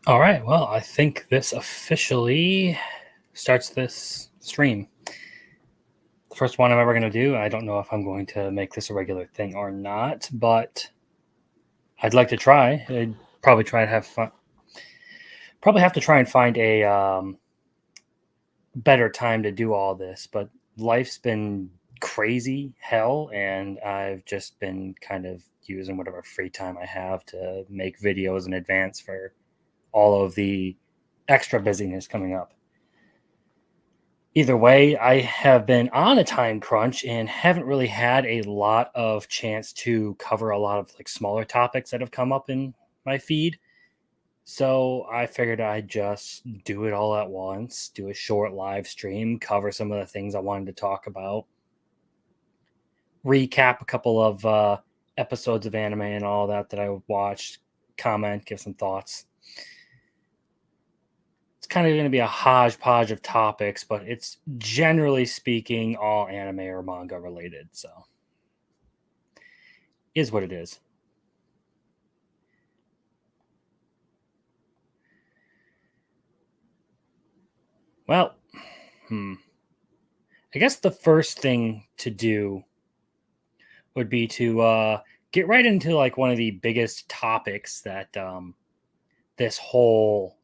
All right. Well, I think this officially starts this stream. The first one I'm ever going to do. I don't know if I'm going to make this a regular thing or not, but I'd like to try. I'd probably try to have fun. Probably have to try and find a better time to do all this, but life's been crazy hell, and I've just been kind of using whatever free time I have to make videos in advance for all of the extra busyness coming up. Either way, I have been on a time crunch and haven't really had a lot of chance to cover a lot of like smaller topics that have come up in my feed. So I figured I'd just do it all at once, do a short live stream, cover some of the things I wanted to talk about, recap a couple of episodes of anime and all that I watched, comment, give some thoughts. It's kind of going to be a hodgepodge of topics, but it's generally speaking all anime or manga related. So is what it is. Well, I guess the first thing to do would be to get right into like one of the biggest topics that this whole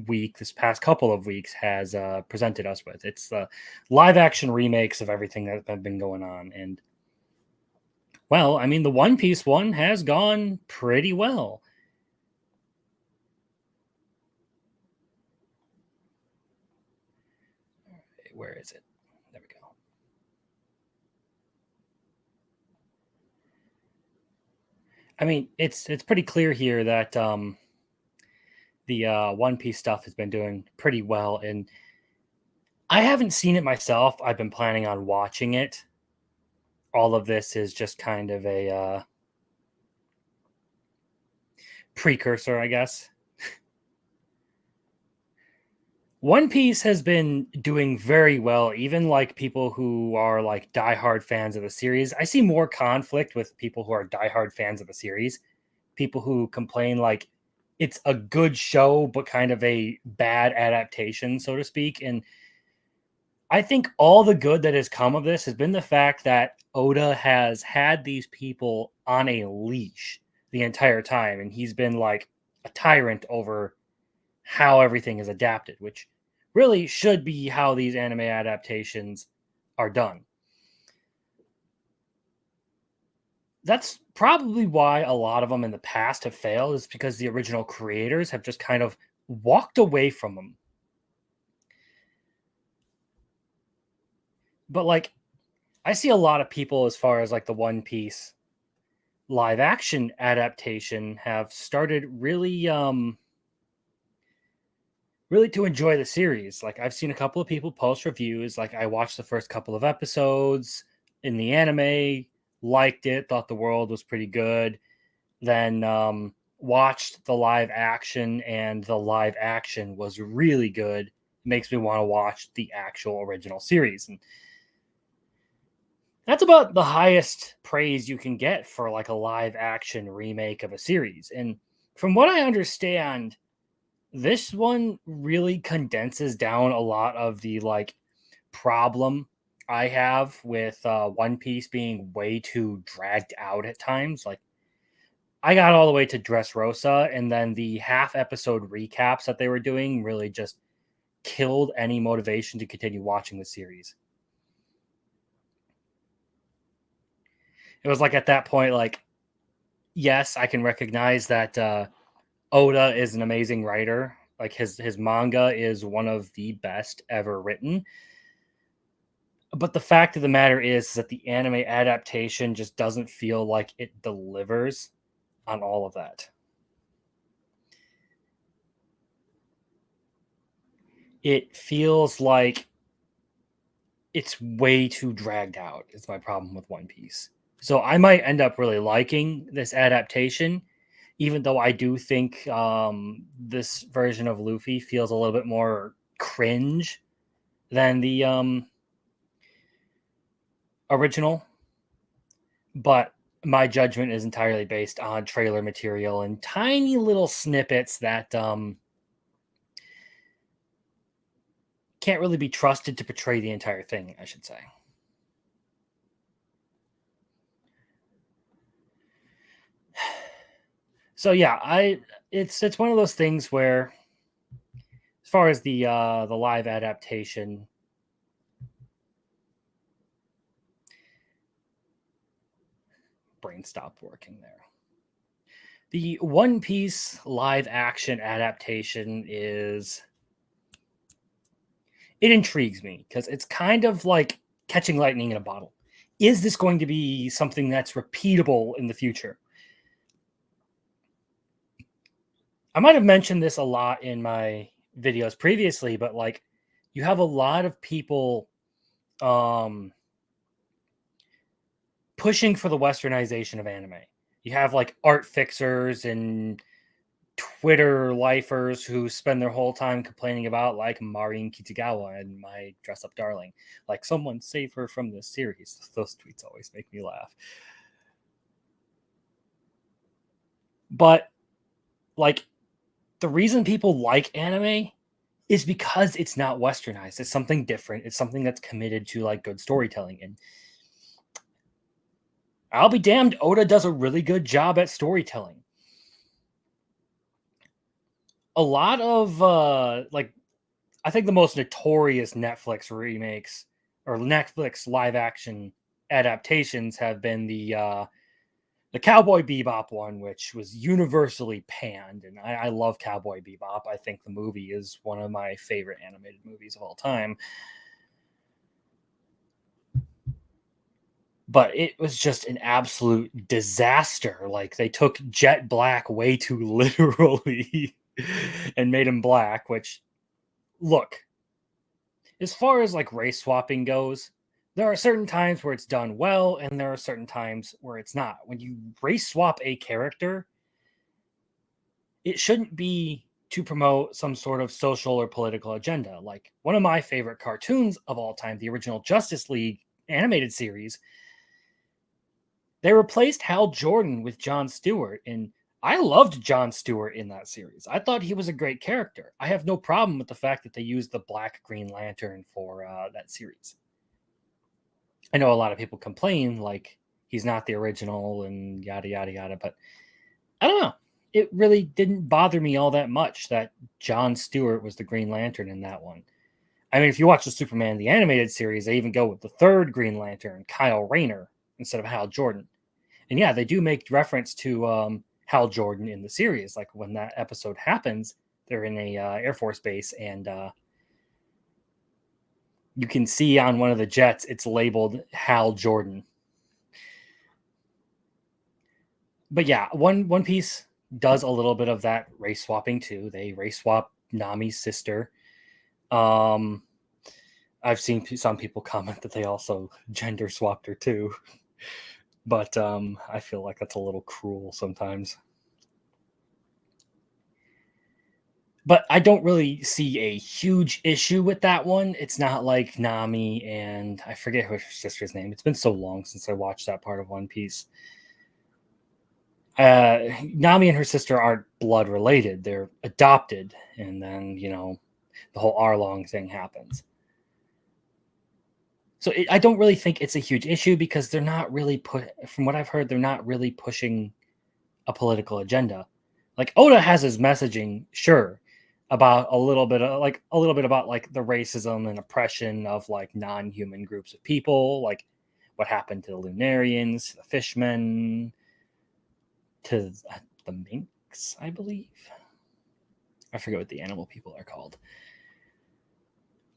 week, this past couple of weeks, has presented us with. It's the live action remakes of everything that have been going on. And well, I mean, the One Piece one has gone pretty well. Where is it? There we go. I mean, it's pretty clear here that the One Piece stuff has been doing pretty well, and I haven't seen it myself. I've been planning on watching it. All of this is just kind of a precursor, I guess. One Piece has been doing very well, even like people who are like diehard fans of the series. I see more conflict with people who are diehard fans of the series. People who complain like it's a good show, but kind of a bad adaptation, so to speak. And I think all the good that has come of this has been the fact that Oda has had these people on a leash the entire time, and he's been like a tyrant over how everything is adapted, which really should be how these anime adaptations are done. That's probably why a lot of them in the past have failed, is because the original creators have just kind of walked away from them. But like, I see a lot of people as far as like the One Piece live action adaptation have started really to enjoy the series. Like I've seen a couple of people post reviews. Like I watched the first couple of episodes in the anime, liked it, thought the world was pretty good. Then watched the live action, and the live action was really good. Makes me want to watch the actual original series. And that's about the highest praise you can get for like a live action remake of a series. And from what I understand, this one really condenses down a lot of the like problem I have with One Piece being way too dragged out at times. Like I got all the way to Dressrosa, and then the half episode recaps that they were doing really just killed any motivation to continue watching the series. It was like at that point, like, yes, I can recognize that Oda is an amazing writer. Like his manga is one of the best ever written. But the fact of the matter is that the anime adaptation just doesn't feel like it delivers on all of that. It feels like it's way too dragged out, is my problem with One Piece. So I might end up really liking this adaptation, even though I do think this version of Luffy feels a little bit more cringe than the,,, um, the, original. But my judgment is entirely based on trailer material and tiny little snippets that can't really be trusted to portray the entire thing, I should say. So yeah, it's one of those things where, as far as the live adaptation, brain stopped working there. The One Piece live action adaptation is, it intrigues me because it's kind of like catching lightning in a bottle. Is this going to be something that's repeatable in the future? I might have mentioned this a lot in my videos previously, but like, you have a lot of people um pushing for the westernization of anime. You have like art fixers and Twitter lifers who spend their whole time complaining about like Marin Kitagawa and My Dress Up Darling. Like, someone save her from this series. Those tweets always make me laugh. But like, the reason people like anime is because it's not westernized. It's something different. It's something that's committed to like good storytelling. And I'll be damned, Oda does a really good job at storytelling. A lot of like, I think the most notorious Netflix remakes or Netflix live action adaptations have been the Cowboy Bebop one, which was universally panned, and I love Cowboy Bebop. I think the movie is one of my favorite animated movies of all time. But it was just an absolute disaster. Like, they took Jet Black way too literally and made him black, which, look, as far as like race swapping goes, there are certain times where it's done well and there are certain times where it's not. When you race swap a character, it shouldn't be to promote some sort of social or political agenda. Like, one of my favorite cartoons of all time, the original Justice League animated series, they replaced Hal Jordan with Jon Stewart, and I loved Jon Stewart in that series. I thought he was a great character. I have no problem with the fact that they used the Black Green Lantern for that series. I know a lot of people complain like he's not the original and yada yada yada, but I don't know. It really didn't bother me all that much that Jon Stewart was the Green Lantern in that one. I mean, if you watch the Superman the animated series, they even go with the third Green Lantern, Kyle Rayner, instead of Hal Jordan. And yeah, they do make reference to Hal Jordan in the series. Like, when that episode happens, they're in a Air Force base, and you can see on one of the jets it's labeled Hal Jordan. But yeah, One Piece does a little bit of that race swapping too. They race swap Nami's sister. Um, I've seen some people comment that they also gender swapped her too, but I feel like that's a little cruel sometimes. But I don't really see a huge issue with that one. It's not like Nami and I forget her sister's name. It's been so long since I watched that part of One Piece. Nami and her sister aren't blood related; they're adopted, and then the whole Arlong thing happens. So I don't really think it's a huge issue because they're not really from what I've heard, they're not really pushing a political agenda. Like, Oda has his messaging, sure, about a little bit about like the racism and oppression of like non-human groups of people, like what happened to the Lunarians, the Fishmen, to the minks, I believe. I forget what the animal people are called.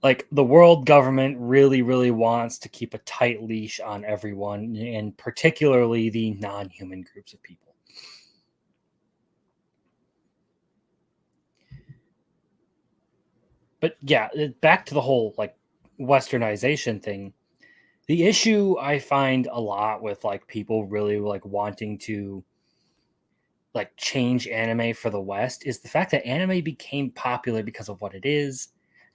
Like, the world government really, really wants to keep a tight leash on everyone, and particularly the non-human groups of people. But yeah, back to the whole like westernization thing. The issue I find a lot with like people really like wanting to like change anime for the West is the fact that anime became popular because of what it is,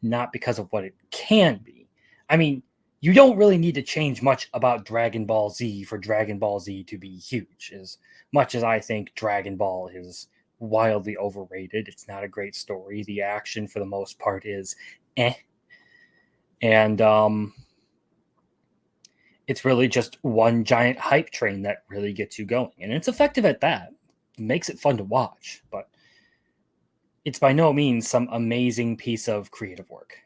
not because of what it can be. I mean, you don't really need to change much about Dragon Ball Z for Dragon Ball Z to be huge. As much as I think Dragon Ball is wildly overrated, it's not a great story. The action, for the most part, is eh. And it's really just one giant hype train that really gets you going. And it's effective at that. It makes it fun to watch, but it's by no means some amazing piece of creative work.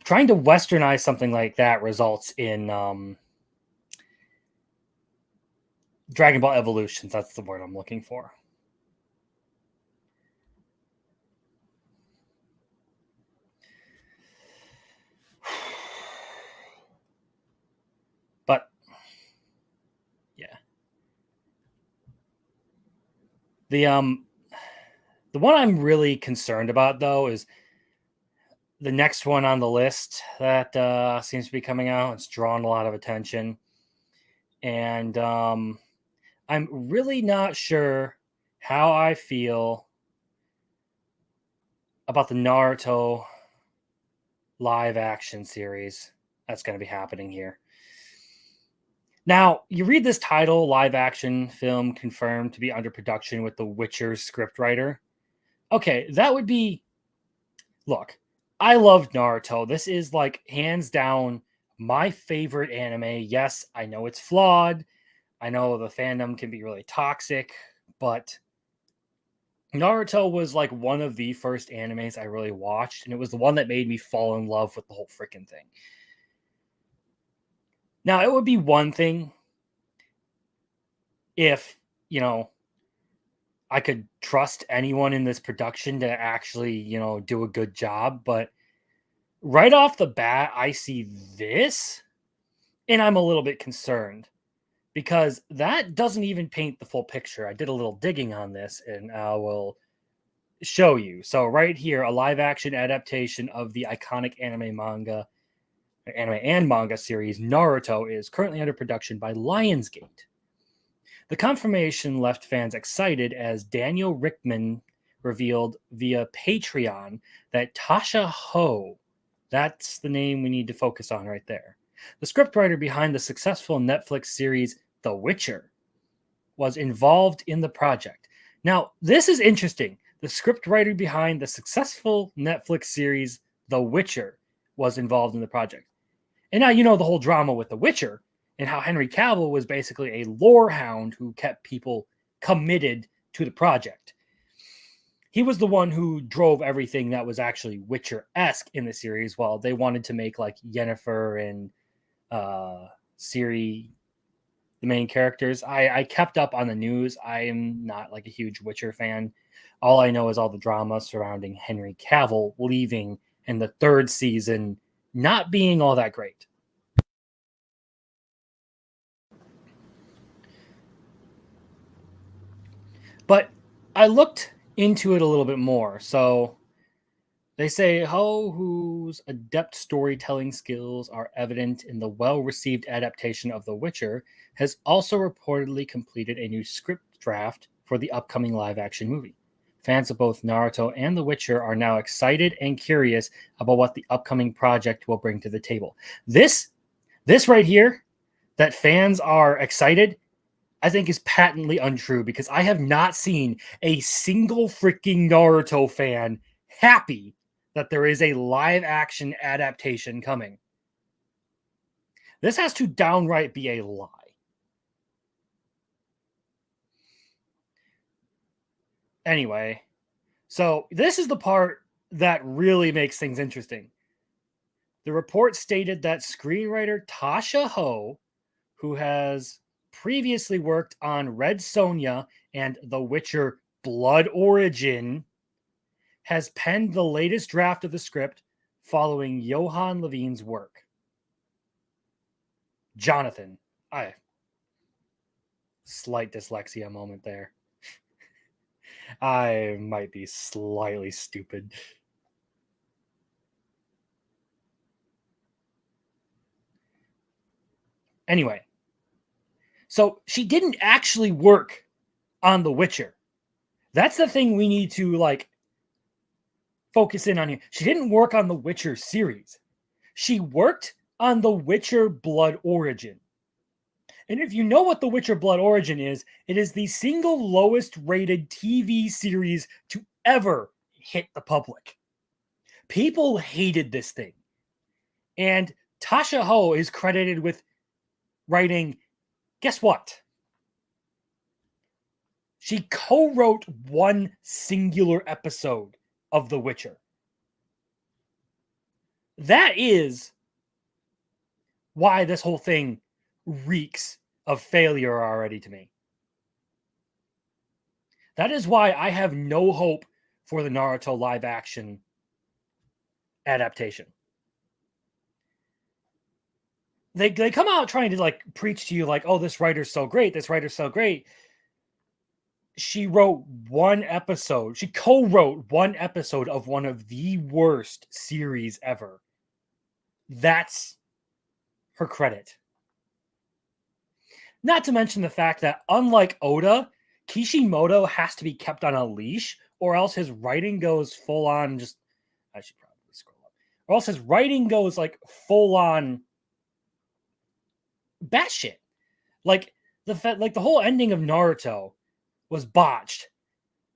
Trying to westernize something like that results in Dragon Ball Evolutions. That's the word I'm looking for. But yeah, the one I'm really concerned about though is the next one on the list that seems to be coming out. It's drawn a lot of attention, and I'm really not sure how I feel about the Naruto live action series that's going to be happening here. Now, you read this title, live action film confirmed to be under production with The Witcher's scriptwriter. Okay, that would be. Look, I love Naruto. This is like hands down my favorite anime. Yes, I know it's flawed. I know the fandom can be really toxic, but Naruto was like one of the first animes I really watched, and it was the one that made me fall in love with the whole freaking thing. Now, it would be one thing if, I could trust anyone in this production to actually, do a good job, but right off the bat, I see this and I'm a little bit concerned because that doesn't even paint the full picture. I did a little digging on this and I will show you. So right here, a live action adaptation of the iconic anime and manga series Naruto is currently under production by Lionsgate. The confirmation left fans excited as Daniel Richtman revealed via Patreon that Tasha Ho, that's the name we need to focus on right there, the scriptwriter behind the successful Netflix series The Witcher, was involved in the project. Now, this is interesting. The scriptwriter behind the successful Netflix series The Witcher was involved in the project. And now you know the whole drama with The Witcher and how Henry Cavill was basically a lore hound who kept people committed to the project. He was the one who drove everything that was actually Witcher-esque in the series, while they wanted to make like Yennefer and Ciri the main characters. I kept up on the news. I am not like a huge Witcher fan. All I know is all the drama surrounding Henry Cavill leaving and the third season not being all that great. But I looked into it a little bit more. So they say Ho, whose adept storytelling skills are evident in the well-received adaptation of The Witcher, has also reportedly completed a new script draft for the upcoming live-action movie. Fans of both Naruto and The Witcher are now excited and curious about what the upcoming project will bring to the table. This right here, that fans are excited, I think is patently untrue because I have not seen a single freaking Naruto fan happy that there is a live action adaptation coming. This has to downright be a lie. Anyway, so this is the part that really makes things interesting. The report stated that screenwriter Tasha Ho, who has previously worked on Red Sonja and The Witcher Blood Origin, has penned the latest draft of the script following Johan Levine's work. Jonathan, slight dyslexia moment there. I might be slightly stupid. Anyway, so she didn't actually work on The Witcher. That's the thing we need to focus in on here. She didn't work on the Witcher series. She worked on The Witcher Blood Origin. And if you know what The Witcher Blood Origin is, it is the single lowest rated TV series to ever hit the public. People hated this thing. And Tasha Ho is credited with writing, guess what? She co-wrote one singular episode of The Witcher. That is why this whole thing reeks of failure already to me. That is why I have no hope for the Naruto live action adaptation. They come out trying to like preach to you like, oh, this writer's so great, this writer's so great. She wrote one episode. She co-wrote one episode of one of the worst series ever. That's her credit. Not to mention the fact that unlike Oda, Kishimoto has to be kept on a leash or else his writing goes full on just I should probably scroll up. Or else his writing goes like full on batshit. Like the whole ending of Naruto was botched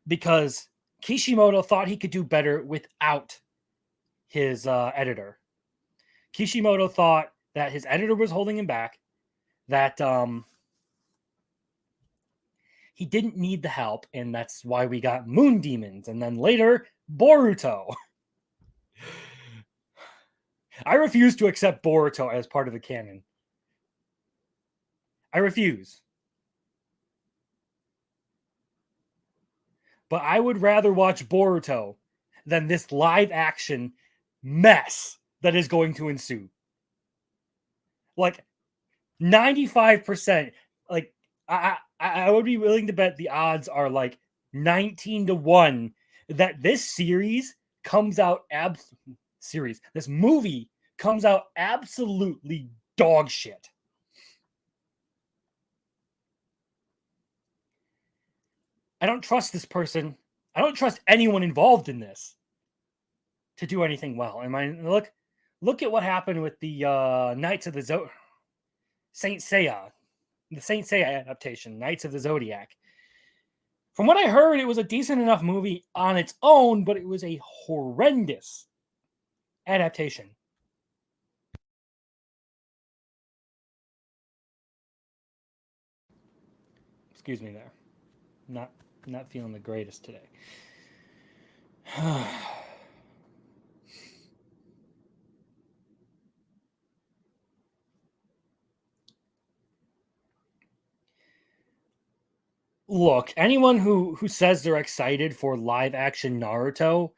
because Kishimoto thought he could do better without his editor. Kishimoto thought that his editor was holding him back, that he didn't need the help, and that's why we got Moon Demons, and then later, Boruto. I refuse to accept Boruto as part of the canon. I refuse. But I would rather watch Boruto than this live action mess that is going to ensue. Like 95%, like I would be willing to bet the odds are like 19-1 that this series comes out this movie comes out absolutely dog shit. I don't trust this person. I don't trust anyone involved in this to do anything well. Look at what happened with the Knights of the Saint Seiya, the Saint Seiya adaptation, Knights of the Zodiac. From what I heard, it was a decent enough movie on its own, but it was a horrendous adaptation. Excuse me there. Not feeling the greatest today. Look, anyone who says they're excited for live action Naruto,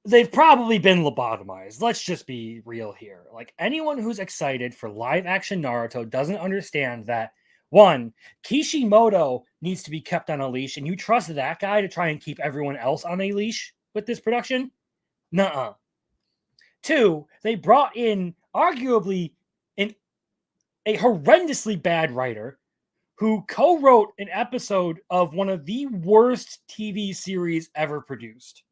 they've probably been lobotomized. Let's just be real here. Like anyone who's excited for live action Naruto doesn't understand that one, Kishimoto needs to be kept on a leash, and you trust that guy to try and keep everyone else on a leash with this production? Nuh-uh. Two, they brought in arguably a horrendously bad writer who co-wrote an episode of one of the worst TV series ever produced.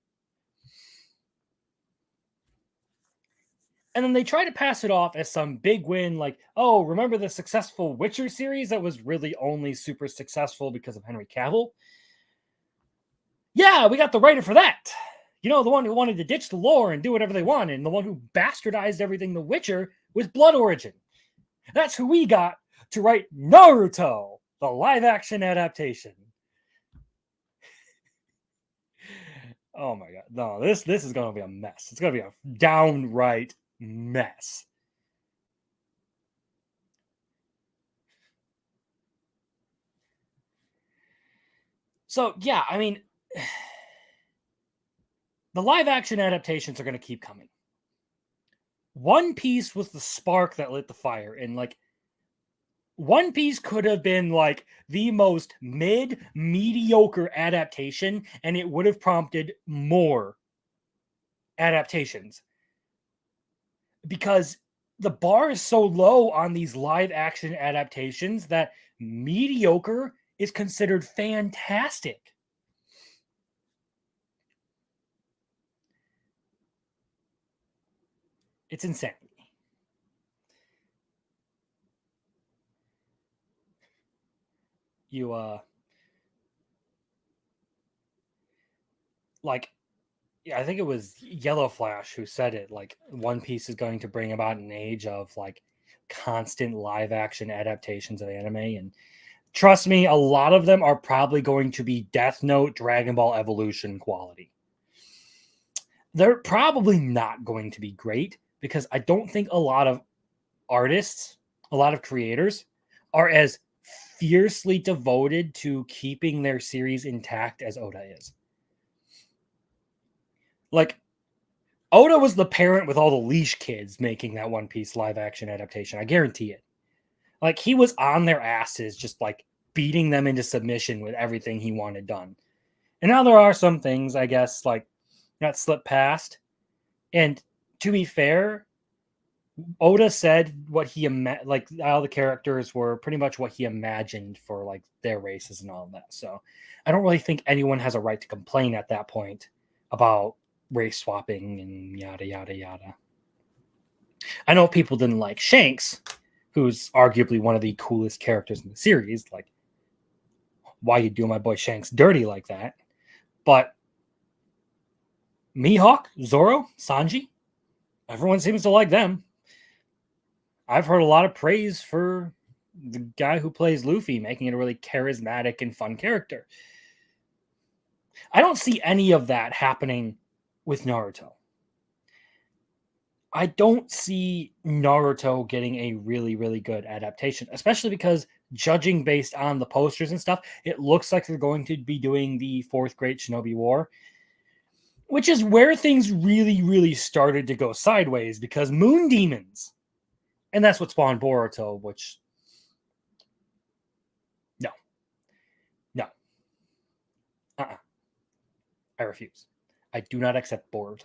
And then they try to pass it off as some big win, like, oh, remember the successful Witcher series that was really only super successful because of Henry Cavill? Yeah, we got the writer for that. You know, the one who wanted to ditch the lore and do whatever they wanted, and the one who bastardized everything The Witcher with Blood Origin. That's who we got to write Naruto, the live-action adaptation. Oh my god. No, this is going to be a mess. It's going to be a downright mess. So, yeah, I mean, the live-action adaptations are going to keep coming. One Piece was the spark that lit the fire, and like One Piece could have been like the most mediocre adaptation, and it would have prompted more adaptations because the bar is so low on these live action adaptations that mediocre is considered fantastic. It's insane. you like yeah, I think it was Yellow Flash who said it. Like, One Piece is going to bring about an age of like constant live action adaptations of anime. And trust me, a lot of them are probably going to be Death Note, Dragon Ball Evolution quality. They're probably not going to be great because I don't think a lot of artists, a lot of creators are as fiercely devoted to keeping their series intact as Oda is. Like, Oda was the parent with all the leash kids making that One Piece live action adaptation. I guarantee it. Like, he was on their asses, just like beating them into submission with everything he wanted done. And now there are some things, I guess, like that slipped past. And to be fair, Oda said what he like all the characters were pretty much what he imagined for like their races and all of that. So I don't really think anyone has a right to complain at that point about race swapping and yada yada yada. I know people didn't like Shanks, who's arguably one of the coolest characters in the series. Like, why you do my boy Shanks dirty like that? But Mihawk, Zoro, Sanji, everyone seems to like them. I've heard a lot of praise for the guy who plays Luffy, making it a really charismatic and fun character. I don't see any of that happening with Naruto. I don't see Naruto getting a really, really good adaptation, especially because judging based on the posters and stuff, it looks like they're going to be doing the Fourth Great Shinobi War, which is where things really, really started to go sideways because moon demons. And that's what spawned Boruto, which no. No. Uh-uh. I refuse. I do not accept Boruto.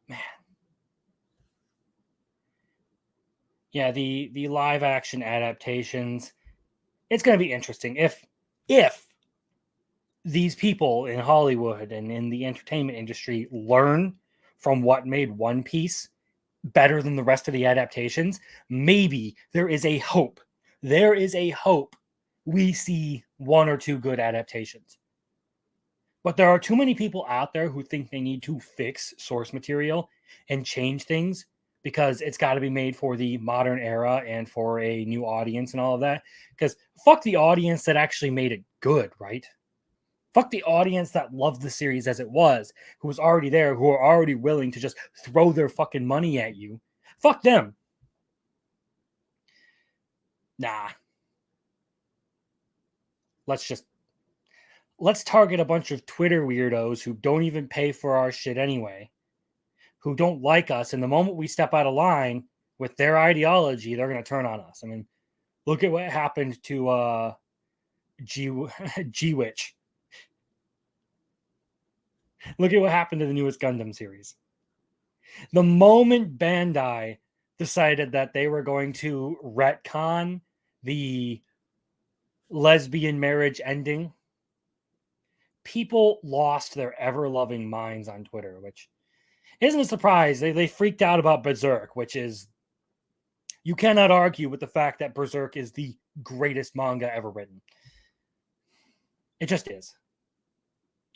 Man. Yeah, the live action adaptations, it's going to be interesting if these people in Hollywood and in the entertainment industry learn from what made One Piece better than the rest of the adaptations, maybe there is a hope. There is a hope we see one or two good adaptations. But there are too many people out there who think they need to fix source material and change things because it's got to be made for the modern era and for a new audience and all of that. Because fuck the audience that actually made it good, right? Fuck the audience that loved the series as it was, who was already there, who are already willing to just throw their fucking money at you. Fuck them. Nah. Let's target a bunch of Twitter weirdos who don't even pay for our shit anyway, who don't like us. And the moment we step out of line with their ideology, they're going to turn on us. I mean, look at what happened to G Witch. Look at what happened to the newest Gundam series. The moment Bandai decided that they were going to retcon the lesbian marriage ending, people lost their ever loving minds on Twitter, which isn't a surprise. They freaked out about Berserk, which is, you cannot argue with the fact that Berserk is the greatest manga ever written. It just is.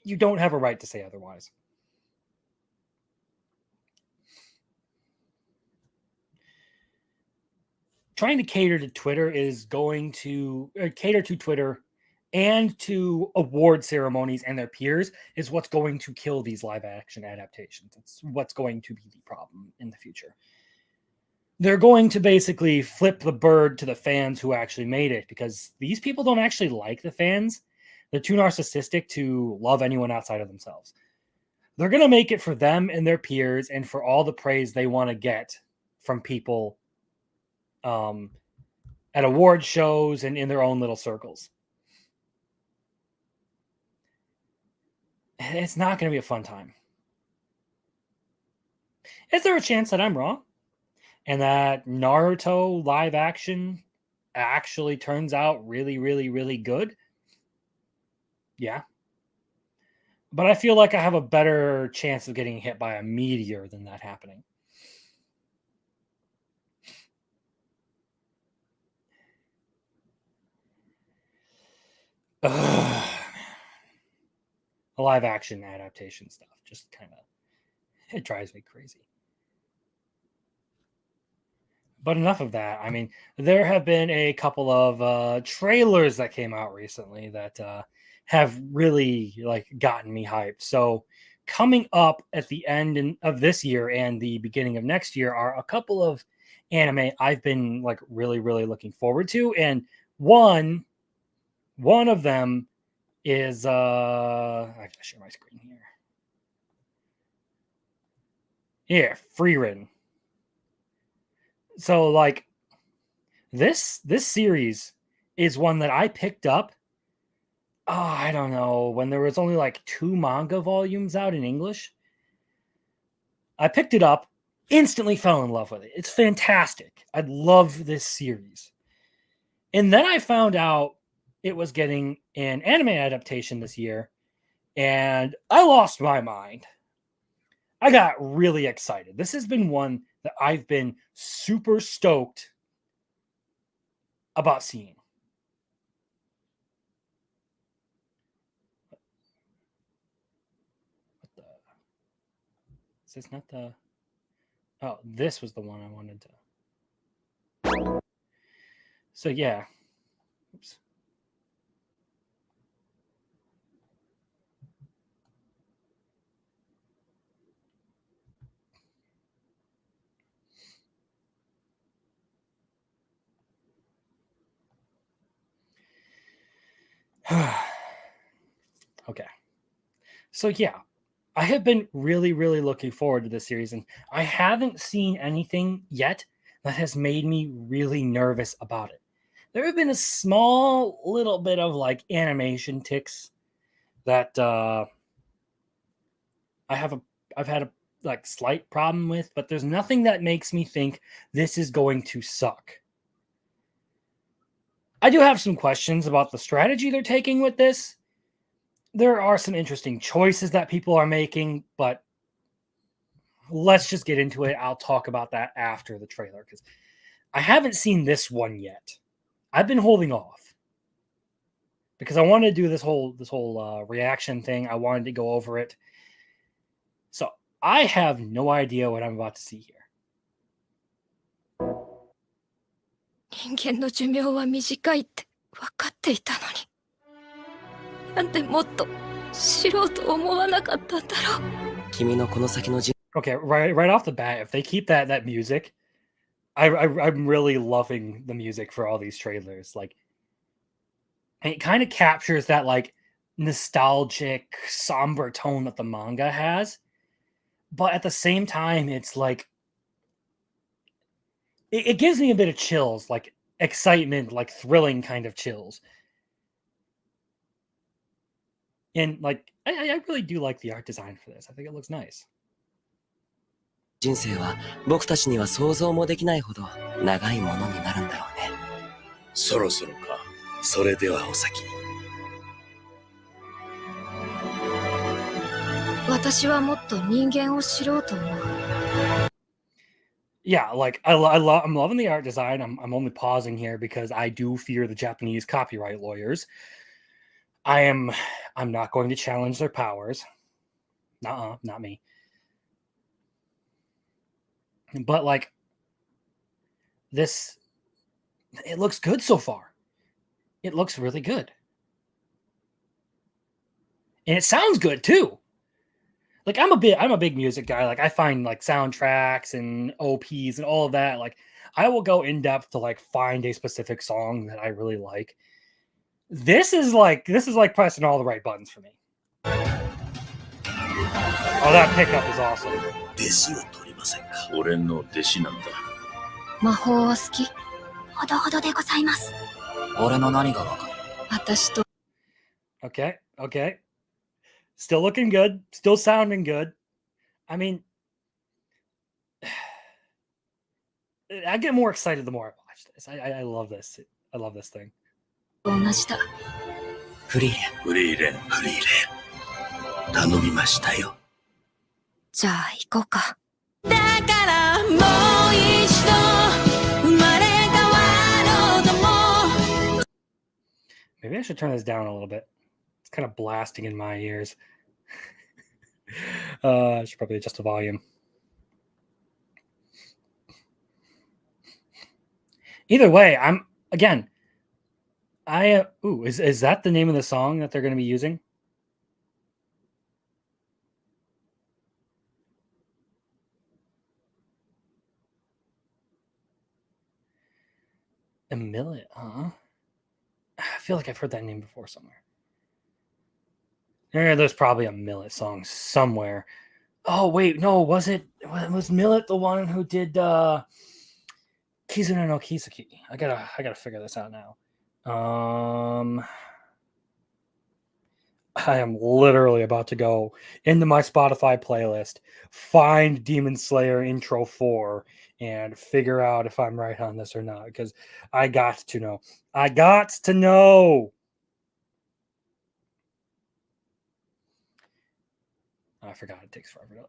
You don't have a right to say otherwise. Trying to cater to Twitter is going to cater to Twitter and to award ceremonies and their peers is what's going to kill these live action adaptations. It's what's going to be the problem in the future. They're going to basically flip the bird to the fans who actually made it because these people don't actually like the fans. They're too narcissistic to love anyone outside of themselves. They're going to make it for them and their peers and for all the praise they want to get from people at award shows and in their own little circles. It's not going to be a fun time. Is there a chance that I'm wrong and that Naruto live action actually turns out really, really, really good? Yeah. but I feel like I have a better chance of getting hit by a meteor than that happening. Ugh. The live action adaptation stuff just kind of, it drives me crazy. But enough of that. I mean, there have been a couple of trailers that came out recently that have really like gotten me hyped. So coming up at the end of this year and the beginning of next year are a couple of anime I've been like really looking forward to, and one of them is I gotta share my screen here. Yeah, Frieren. So like this series is one that I picked up. Oh, I don't know, when there was only like 2 manga volumes out in English. I picked it up, instantly fell in love with it. It's fantastic. I love this series. And then I found out it was getting an anime adaptation this year, and I lost my mind. I got really excited. This has been one that I've been super stoked about seeing. What the? Is this not the? Oh, this was the one I wanted to. So yeah. Oops. Okay. So yeah, I have been really looking forward to this series, and I haven't seen anything yet that has made me really nervous about it. There have been a small little bit of like animation ticks that I have a I've had a like slight problem with, but there's nothing that makes me think this is going to suck. I do have some questions about the strategy they're taking with this. There are some interesting choices that people are making, but let's just get into it. I'll talk about that after the trailer because I haven't seen this one yet. I've been holding off because I wanted to do this whole reaction thing. I wanted to go over it. So I have no idea what I'm about to see here. 人間の寿命は短いって分かっていたのに。なんでもっと知ろうと思わなかったんだろう。君のこの先の人 Okay, right off the bat, if they keep that music, I'm really loving the music for all these trailers. Like, and it kind of captures that like nostalgic, somber tone that the manga has, but at the same time, it's like it gives me a bit of chills, like excitement, like thrilling kind of chills. And like, I really do like the art design for this. I think it looks nice. 人生は僕たちには想像もできないほど長いものになるんだろうね。そろそろか。それではお先に。私はもっと人間を知ろうと思う。Yeah, like I'm loving the art design. I'm only pausing here because I do fear the Japanese copyright lawyers. I'm not going to challenge their powers. Nuh-uh, not me. But like this, it looks good so far. It looks really good. And it sounds good too. Like I'm a big music guy. Like I find like soundtracks and OPs and all of that. Like I will go in depth to like find a specific song that I really like. This is like pressing all the right buttons for me. Oh, that pickup is awesome. 弟子は取りませんか。俺の弟子なんだ。魔法は好き。ほどほどでございます。俺の何がわかる。私と。Okay. Still looking good. Still sounding good. I mean, I get more excited the more I watch this. I love this. I love this thing. 同じだ。フリーレン。フリーレン。フリーレン。頼みましたよ。じゃあ行こうか。 Maybe I should turn this down a little bit. It's kind of blasting in my ears. I should probably adjust the volume. Either way, is that the name of the song that they're going to be using? A Millet, huh? I feel like I've heard that name before somewhere. There's probably a Millet song somewhere. Oh wait, no, was Millet the one who did Kizuna no Kiseki? I gotta figure this out now. I am literally about to go into my Spotify playlist, find Demon Slayer Intro 4, and figure out if I'm right on this or not, because I got to know. I got to know! I forgot it takes forever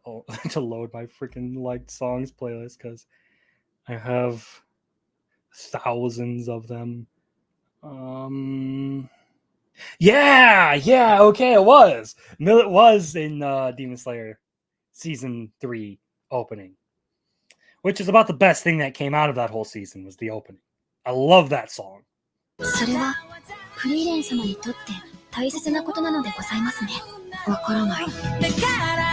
to load my freaking liked songs playlist, because I have thousands of them. Yeah, okay, it was. Millet was in Demon Slayer Season 3 opening, which is about the best thing that came out of that whole season was the opening. I love that song. それはフリーレン様にとって大切なことなのでございますね。わからない。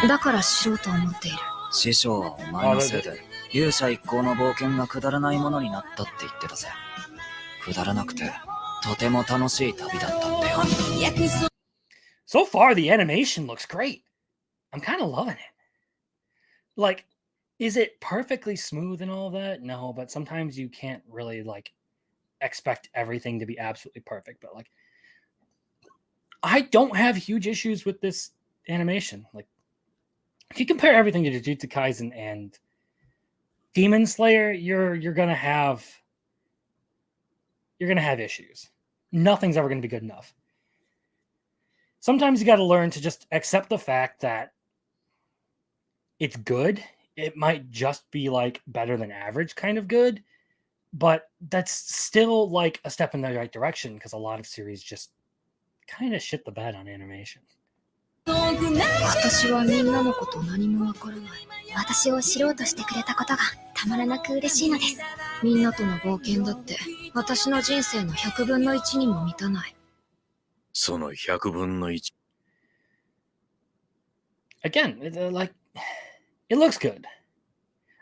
だから知ろうと思っている。師匠はお前のせいで勇者一行の冒険がくだらないものになったって言ってたぜ。くだらなくてとても楽しい旅だったってよ。So far, the animation looks great. I'm kind of loving it. Like, is it perfectly smooth and all that? No, but sometimes you can't really like expect everything to be absolutely perfect. But like, I don't have huge issues with this animation. Like, if you compare everything to Jujutsu Kaisen and Demon Slayer, you're gonna have issues. Nothing's ever gonna be good enough. Sometimes you got to learn to just accept the fact that it's good. It might just be like better than average kind of good, but that's still like a step in the right direction because a lot of series just kind of shit the bed on animation. 私はみんなのこと何もわからない。私を知ろうとしてくれたことがたまらなく嬉しいのです。みんなとの冒険だって私の人生の100分の1にも満たない。その100分の1。Again, it looks good.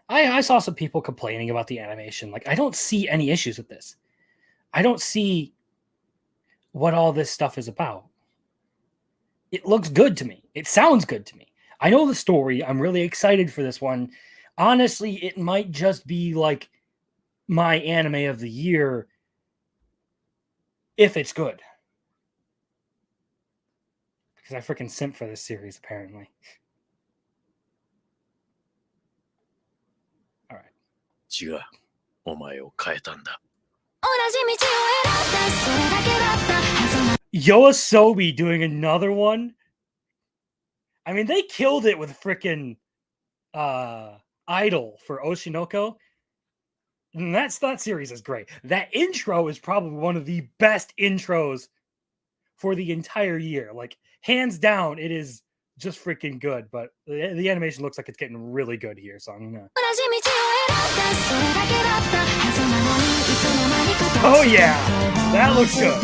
I saw some people complaining about the animation. Like, I don't see any issues with this. I don't see what all this stuff is about. It looks good to me. It sounds good to me. I know the story. I'm really excited for this one. Honestly, it might just be like my anime of the year if it's good. Because I freaking simp for this series, apparently. All right. 違う。お前を変えたんだ。 Yoasobi doing another one. I mean, they killed it with freaking Idol for Oshinoko. And that series is great. That intro is probably one of the best intros for the entire year. Like, hands down, it is just freaking good. But the animation looks like it's getting really good here. So I'm gonna... Oh yeah, that looks good.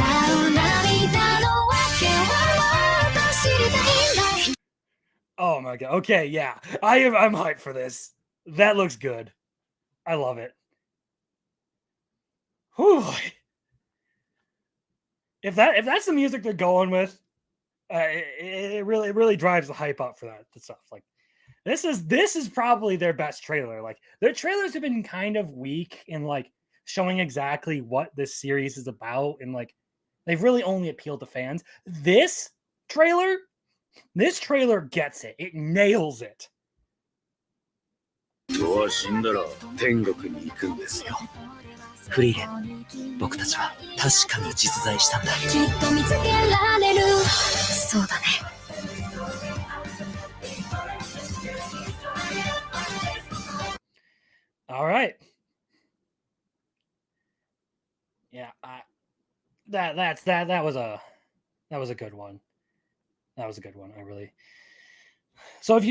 Oh my god. Okay, yeah. I'm hyped for this. That looks good. I love it. Whew. If that's the music they're going with, it really drives the hype up for that stuff. Like, this is probably their best trailer. Like, their trailers have been kind of weak in like showing exactly what this series is about, and like they've really only appealed to fans. This trailer gets it. It nails it. 人は死んだら天国に行くんですよ。フリーレン、僕たちは確かに実在したんだ。きっと見つけられる。そうだね。All right. Yeah, that was a good one. That was a good one. I really. So if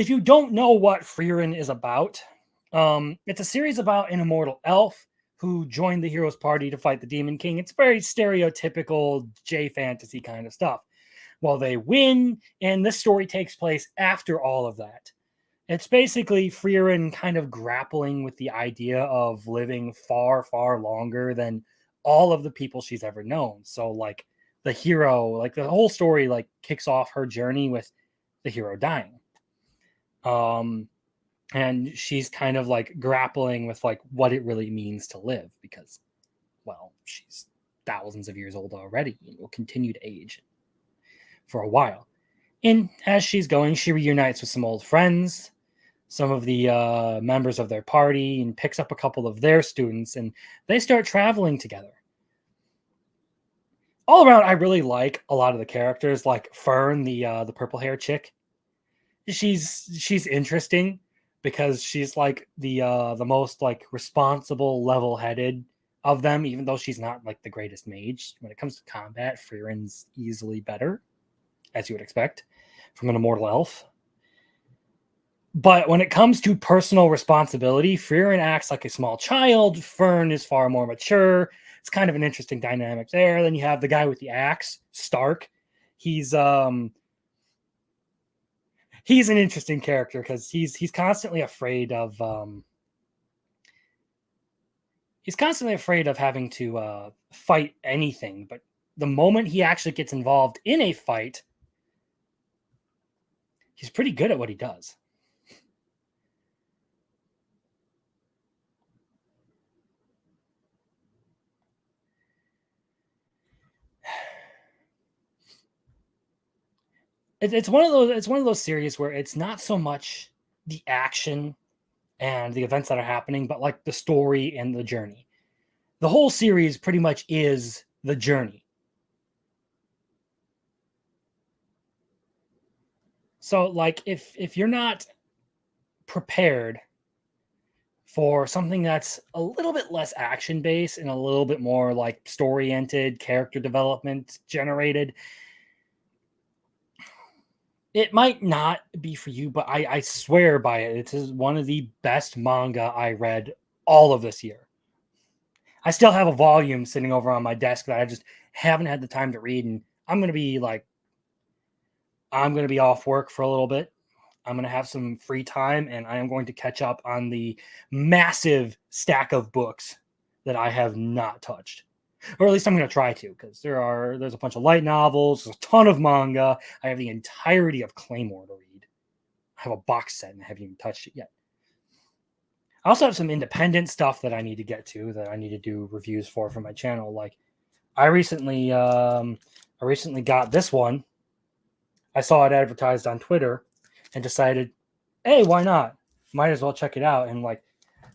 you don't know what Frieren is about, it's a series about an immortal elf who joined the hero's party to fight the Demon King. It's very stereotypical J fantasy kind of stuff. Well, they win, and this story takes place after all of that. It's basically Frieren kind of grappling with the idea of living far, far longer than all of the people she's ever known. So, like, the hero, like, the whole story, like, kicks off her journey with the hero dying. And she's kind of like grappling with like what it really means to live because, well, she's thousands of years old already and will continue to age for a while. And as she's going, she reunites with some old friends, some of the members of their party, and picks up a couple of their students, and they start traveling together. All around, I really like a lot of the characters, like Fern, the purple hair chick. She's interesting because she's like the most like responsible, level-headed of them, even though she's not like the greatest mage. When it comes to combat, Frieren's easily better, as you would expect from an immortal elf. But when it comes to personal responsibility, Frieren acts like a small child. Fern is far more mature. It's kind of an interesting dynamic there. Then you have the guy with the axe, Stark. He's an interesting character because he's constantly afraid of having to fight anything. But the moment he actually gets involved in a fight, he's pretty good at what he does. It's one of those series where it's not so much the action and the events that are happening, but like the story and the journey. The whole series pretty much is the journey. So like if you're not prepared for something that's a little bit less action based and a little bit more like story oriented, character development generated, it might not be for you, but I swear by it. It is one of the best manga I read all of this year. I still have a volume sitting over on my desk that I just haven't had the time to read, and I'm gonna be off work for a little bit. I'm gonna have some free time, and I am going to catch up on the massive stack of books that I have not touched. Or at least I'm going to try to, because there's a bunch of light novels, there's a ton of manga. I have the entirety of Claymore to read. I have a box set and I haven't even touched it yet. I also have some independent stuff that I need to get to, that I need to do reviews for my channel. Like I recently got this one. I saw it advertised on Twitter and decided, hey, why not? Might as well check it out. And like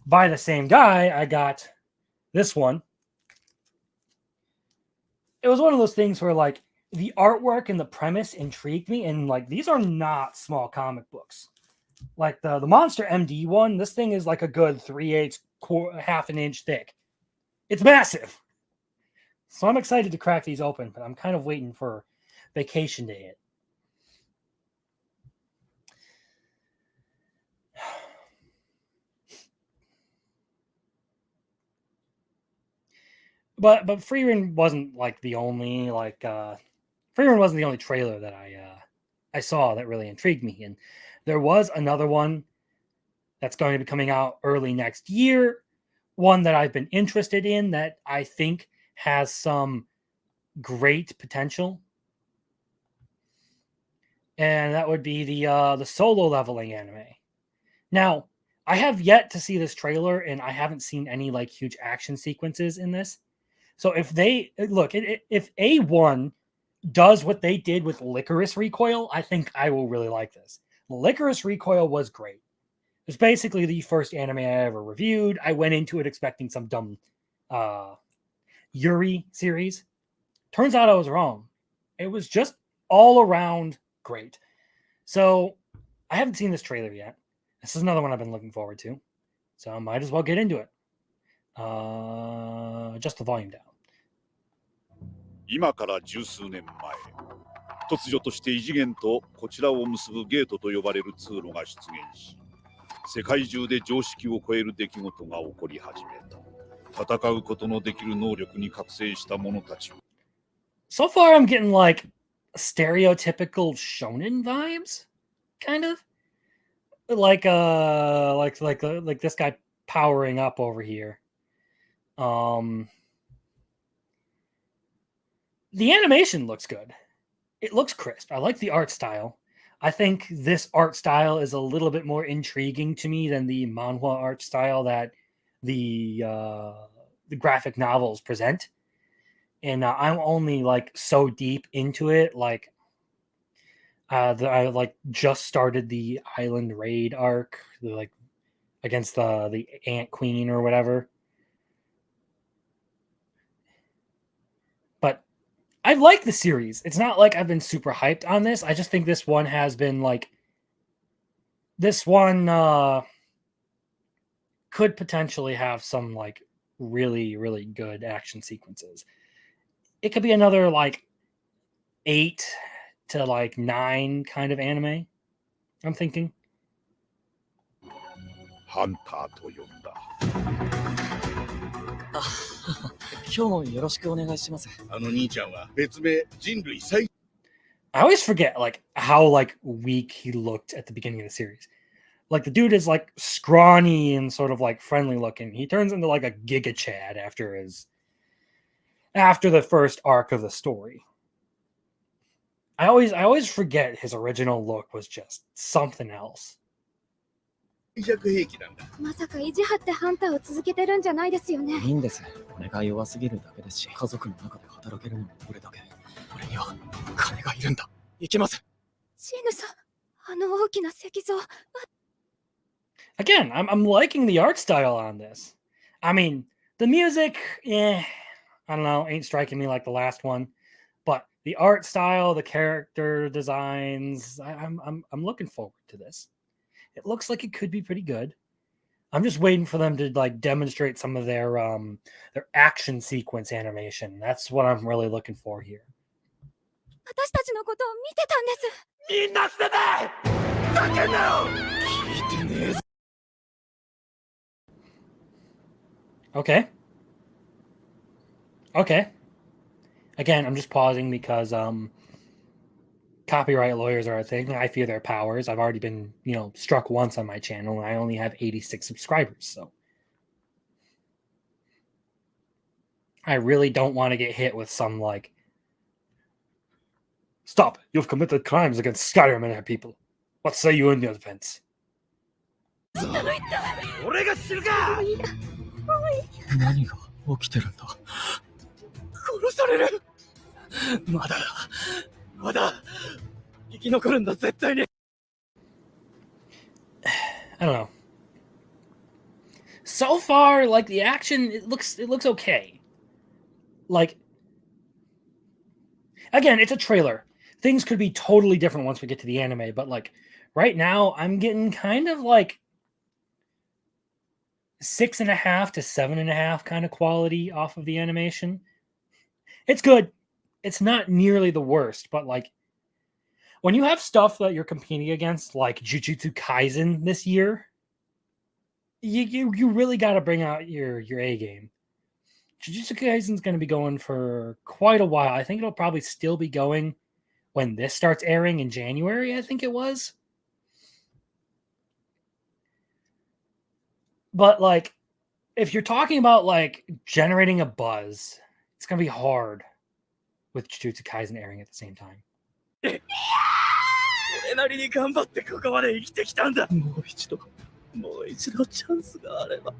by the same guy, I got this one. It was one of those things where like the artwork and the premise intrigued me, and like these are not small comic books. Like the Monster MD one, this thing is like a good 3/8 half an inch thick. It's massive. So I'm excited to crack these open, but I'm kind of waiting for vacation to hit. But Frieren wasn't like the only Frieren wasn't the only trailer that I saw that really intrigued me, and there was another one that's going to be coming out early next year, one that I've been interested in that I think has some great potential, and that would be the Solo Leveling anime. Now, I have yet to see this trailer, and I haven't seen any like huge action sequences in this. So if they look, if A1 does what they did with Licorice Recoil, I think I will really like this. Licorice Recoil was great. It was basically the first anime I ever reviewed. I went into it expecting some dumb Yuri series. Turns out I was wrong. It was just all around great. So I haven't seen this trailer yet. This is another one I've been looking forward to. So I might as well get into it. Just the volume down. 今から十数年前、突如として異次元とこちらを結ぶゲートと呼ばれる通路が出現し、世界中で常識を超える出来事が起こり始めた。戦うことのできる能力に覚醒した者たちを。So far, I'm getting like stereotypical shonen vibes, kind of like this guy powering up over here. The animation looks good. It looks crisp. I like the art style. I think this art style is a little bit more intriguing to me than the manhwa art style that the graphic novels present. And I'm only like so deep into it. Like, I like just started the Island Raid arc, like against the Ant Queen or whatever. But I've liked the series. It's not like I've been super hyped on this. I just think this one has been like, this one could potentially have some like really, really good action sequences. It could be another like 8 to like 9 kind of anime, I'm thinking. ハンターと呼んだ。今日もよろしくお願いします。あの兄ちゃんは別名人類最 I always forget like how like weak he looked at the beginning of the series. Like the dude is like scrawny and sort of like friendly looking. He turns into like a Giga Chad after the first arc of the story. I always forget his original look was just something else. 弱兵器なんだ。まさか意地張ってハンターを続けてるんじゃないですよね。いいんです。俺が弱すぎるだけですし、家族の中で働けるのも俺だけ。俺には金がいるんだ。行きます。シーヌさん、あの大きな石像。Again, I'm liking the art style on this. I mean, the music, I don't know, ain't striking me like the last one, but the art style, the character designs, I'm looking forward to this. It looks like it could be pretty good. I'm just waiting for them to like demonstrate some of their action sequence animation. That's what I'm really looking for here. 私たちのことを見てたんです。みんな捨てて叫んだろ聞いてねえぞ Okay. Again, I'm just pausing because copyright lawyers are a thing. I fear their powers. I've already been, struck once on my channel, and I only have 86 subscribers, so I really don't want to get hit with some like, stop, you've committed crimes against Skyrim and her people. What say you in your defense? 俺が知るか何が起きてるんだ。殺されるまだ生き残るんだ絶対に。I don't know. So far, like the action, it looks okay. Like, again, it's a trailer. Things could be totally different once we get to the anime, but like right now, I'm getting kind of like 6.5 to 7.5 kind of quality off of the animation. It's good. It's not nearly the worst, but like when you have stuff that you're competing against, like Jujutsu Kaisen this year, you really got to bring out your A game. Jujutsu Kaisen is going to be going for quite a while. I think it'll probably still be going when this starts airing in January, I think it was. But like, if you're talking about like generating a buzz, it's going to be hard with Jujutsu Kaisen airing at the same time. 俺なりに頑張ってここまで生きてきたんだ。もう一度チャンスがあれば。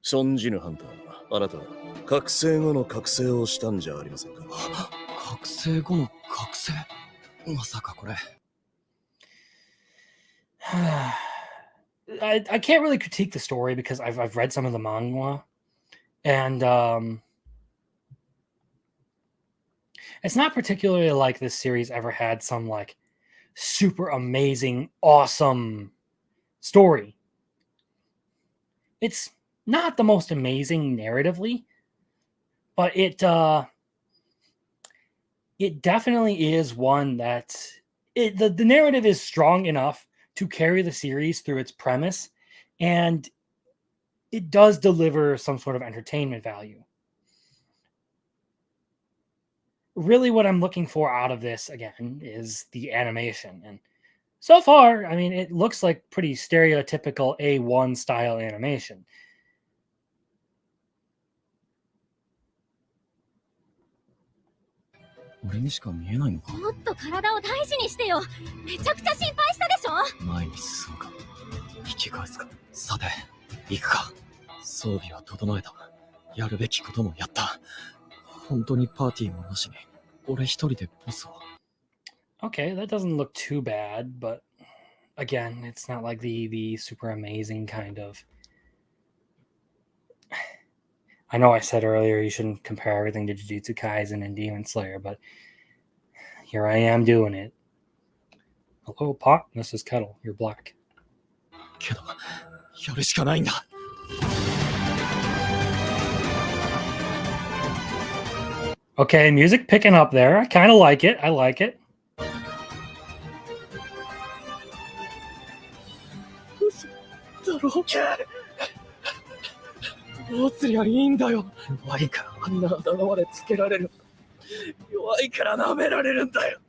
存じぬハンター、あなた覚醒後の覚醒をしたんじゃありませんか。覚醒後の覚醒、まさかこれ。I can't really critique the story because I've read some of the manga, and it's not particularly like this series ever had some like super amazing, awesome story. It's not the most amazing narratively, but it definitely is one that the narrative is strong enough to carry the series through its premise, and it does deliver some sort of entertainment value. Really, what I'm looking for out of this again is the animation, and so far, I mean, it looks like pretty stereotypical A1 style animation.もっと体を大事にしてよ。めちゃくちゃ心配したでしょ。前に進むか引き返すか、さて行くか。装備は整えた。やるべきこともやった。本当にパーティーもなしに俺一人でボスを。Okay, that doesn't look too bad, but again, it's not like the super amazing kind of. I know I said earlier you shouldn't compare everything to Jujutsu Kaisen and Demon Slayer, but here I am doing it. Hello, Pot. This is Kettle. You're black. けどやるしかないんだ。Okay, music picking up there. I kind of like it. I like it. だろどうすりゃいいんだよ。弱いからあんなあだ名までつけられる。弱いから舐められるんだよ。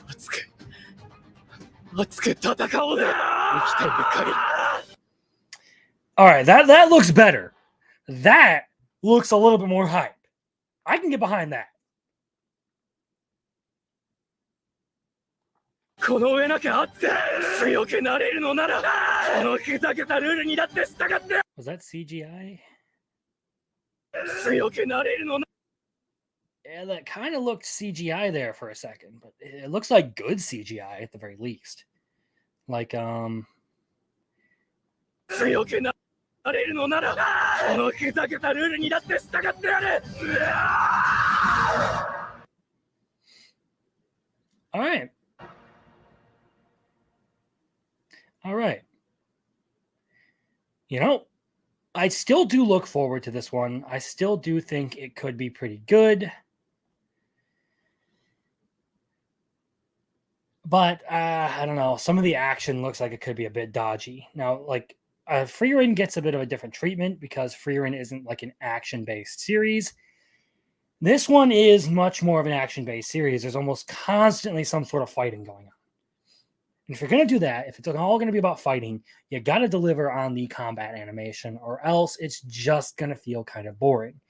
熱く戦おうぜ。生きている限り。All right, that looks better. That looks a little bit more hype. I can get behind that. この上なきゃあって強くなれるのならこのふざけたルールにだって従って。 Was that CGI? 強くなれるのな。 Yeah, that kind of looked CGI there for a second, but it looks like good CGI at the very least. Like, 強くなれるのならこのふざけたルールにだって従ってやる。 all right. All right. You know, I still do look forward to this one. I still do think it could be pretty good. But I don't know. Some of the action looks like it could be a bit dodgy. Now, like, Frieren gets a bit of a different treatment because Frieren isn't like an action-based series. This one is much more of an action-based series. There's almost constantly some sort of fighting going on. And if you're going to do that, if it's all going to be about fighting, you got to deliver on the combat animation, or else it's just going to feel kind of boring.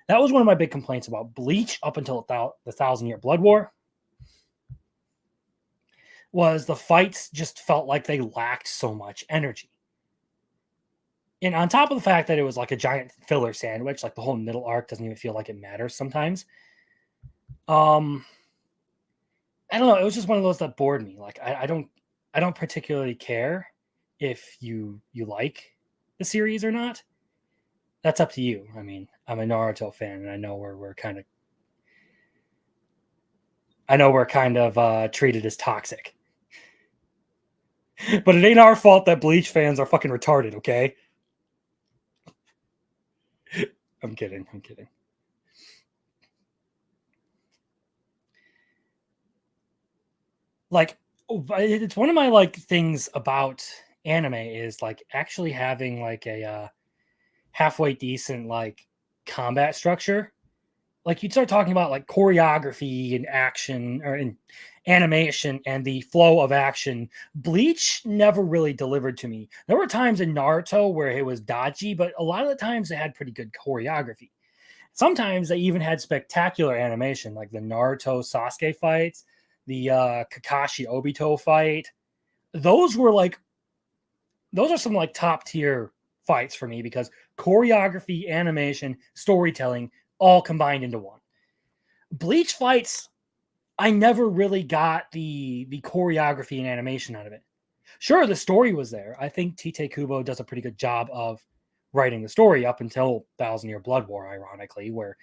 That was one of my big complaints about Bleach up until the 1,000-Year Blood War. Was the fights just felt like they lacked so much energy. And on top of the fact that it was like a giant filler sandwich, like the whole middle arc doesn't even feel like it matters sometimes. I don't know. It was just one of those that bored me. Like I don't particularly care if you like the series or not. That's up to you. I mean, I'm a Naruto fan, and I know we're kind of treated as toxic. But it ain't our fault that Bleach fans are fucking retarded, okay? I'm kidding. Like, it's one of my like things about anime is like actually having like a halfway decent like combat structure. Like you'd start talking about like choreography and action or in animation and the flow of action. Bleach never really delivered to me. There were times in Naruto where it was dodgy, but a lot of the times they had pretty good choreography. Sometimes they even had spectacular animation, like the Naruto Sasuke fights, the Kakashi Obito fight. Those are some like top tier fights for me because choreography, animation, storytelling all combined into one. Bleach fights, I never really got the choreography and animation out of it. Sure, the story was there. I think Tite Kubo does a pretty good job of writing the story up until 1,000-Year Blood War, ironically, where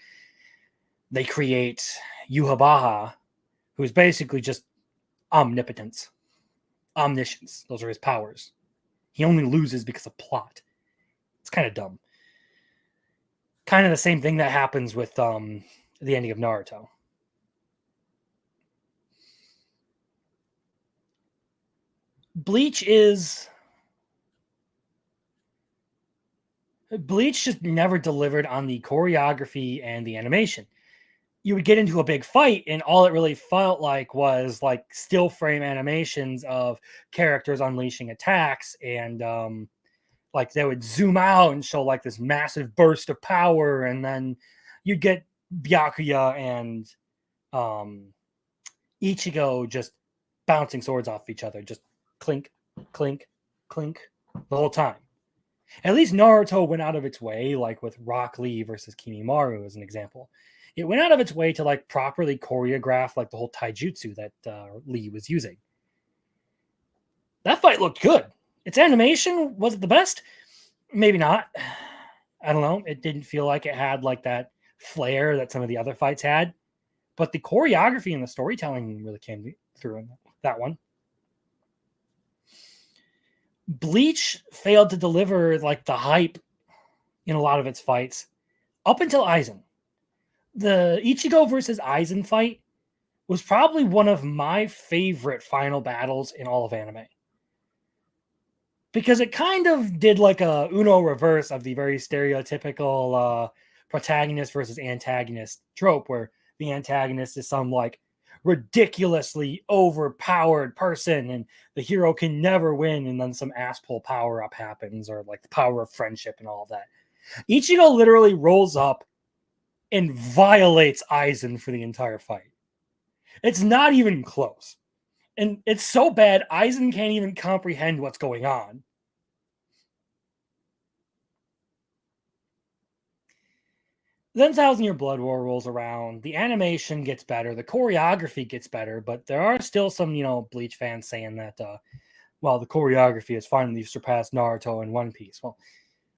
they create Yhwach, who's basically just omnipotence, omniscience. Those are his powers. He only loses because of plot. It's kind of dumb. Kind of the same thing that happens with the ending of Naruto. Bleach just never delivered on the choreography and the animation. You would get into a big fight, and all it really felt like was like still frame animations of characters unleashing attacks, and like they would zoom out and show like this massive burst of power, and then you'd get Byakuya and Ichigo just bouncing swords off each other, just clink, clink, clink the whole time. At least Naruto went out of its way, like with Rock Lee versus Kimimaru as an example. It went out of its way to like properly choreograph like the whole taijutsu that Lee was using. That fight looked good. Its animation, was it the best? Maybe not. I don't know. It didn't feel like it had like that flair that some of the other fights had. But the choreography and the storytelling really came through in that one. Bleach failed to deliver like the hype in a lot of its fights up until Aizen. The Ichigo versus Aizen fight was probably one of my favorite final battles in all of anime. Because it kind of did like a Uno reverse of the very stereotypical protagonist versus antagonist trope, where the antagonist is some like ridiculously overpowered person and the hero can never win, and then some ass-pull power-up happens, or like the power of friendship and all of that. Ichigo literally rolls up and violates Aizen for the entire fight. It's not even close. And it's so bad, Aizen can't even comprehend what's going on. Then Thousand Year Blood War rolls around. The animation gets better. The choreography gets better. But there are still some, Bleach fans saying that, well, the choreography has finally surpassed Naruto and One Piece. Well,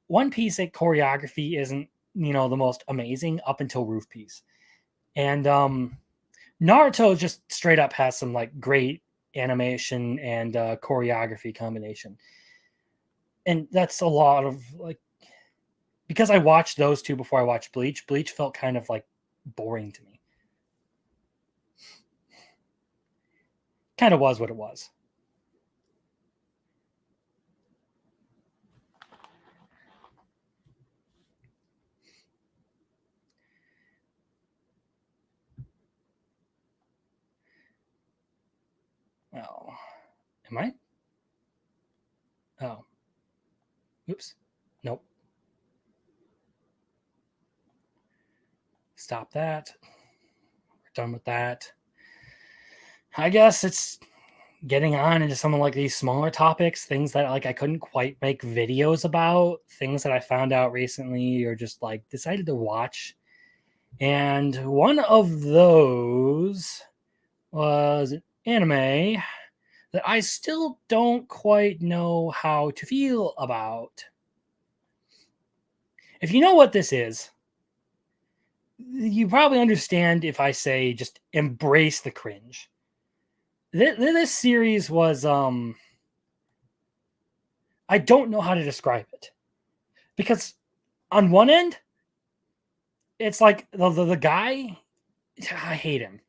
One Piece choreography isn't, the most amazing up until Roof Piece. And Naruto just straight up has some like great animation and choreography combination. And that's a lot of like, because I watched those two before I watched Bleach, Bleach felt kind of like boring to me. Kind of was what it was. Oh, am I? Oh, oops. Nope. Stop that. We're done with that. I guess it's getting on into some of like these smaller topics, things that like I couldn't quite make videos about, things that I found out recently or just like decided to watch. And one of those was an anime that I still don't quite know how to feel about. If you know what this is, you probably understand if I say just embrace the cringe. This series was, I don't know how to describe it. Because on one end, it's like the guy, I hate him.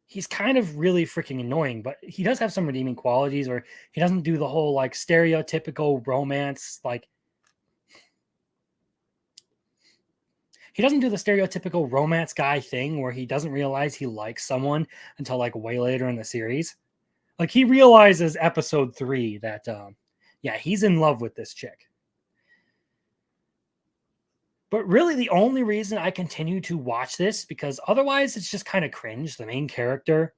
He's kind of really freaking annoying, but he does have some redeeming qualities, or he doesn't do the whole like stereotypical romance, like he doesn't do the stereotypical romance guy thing where he doesn't realize he likes someone until like way later in the series. Like he realizes episode 3 that, yeah, he's in love with this chick. But really the only reason I continue to watch this, because otherwise it's just kind of cringe, the main character.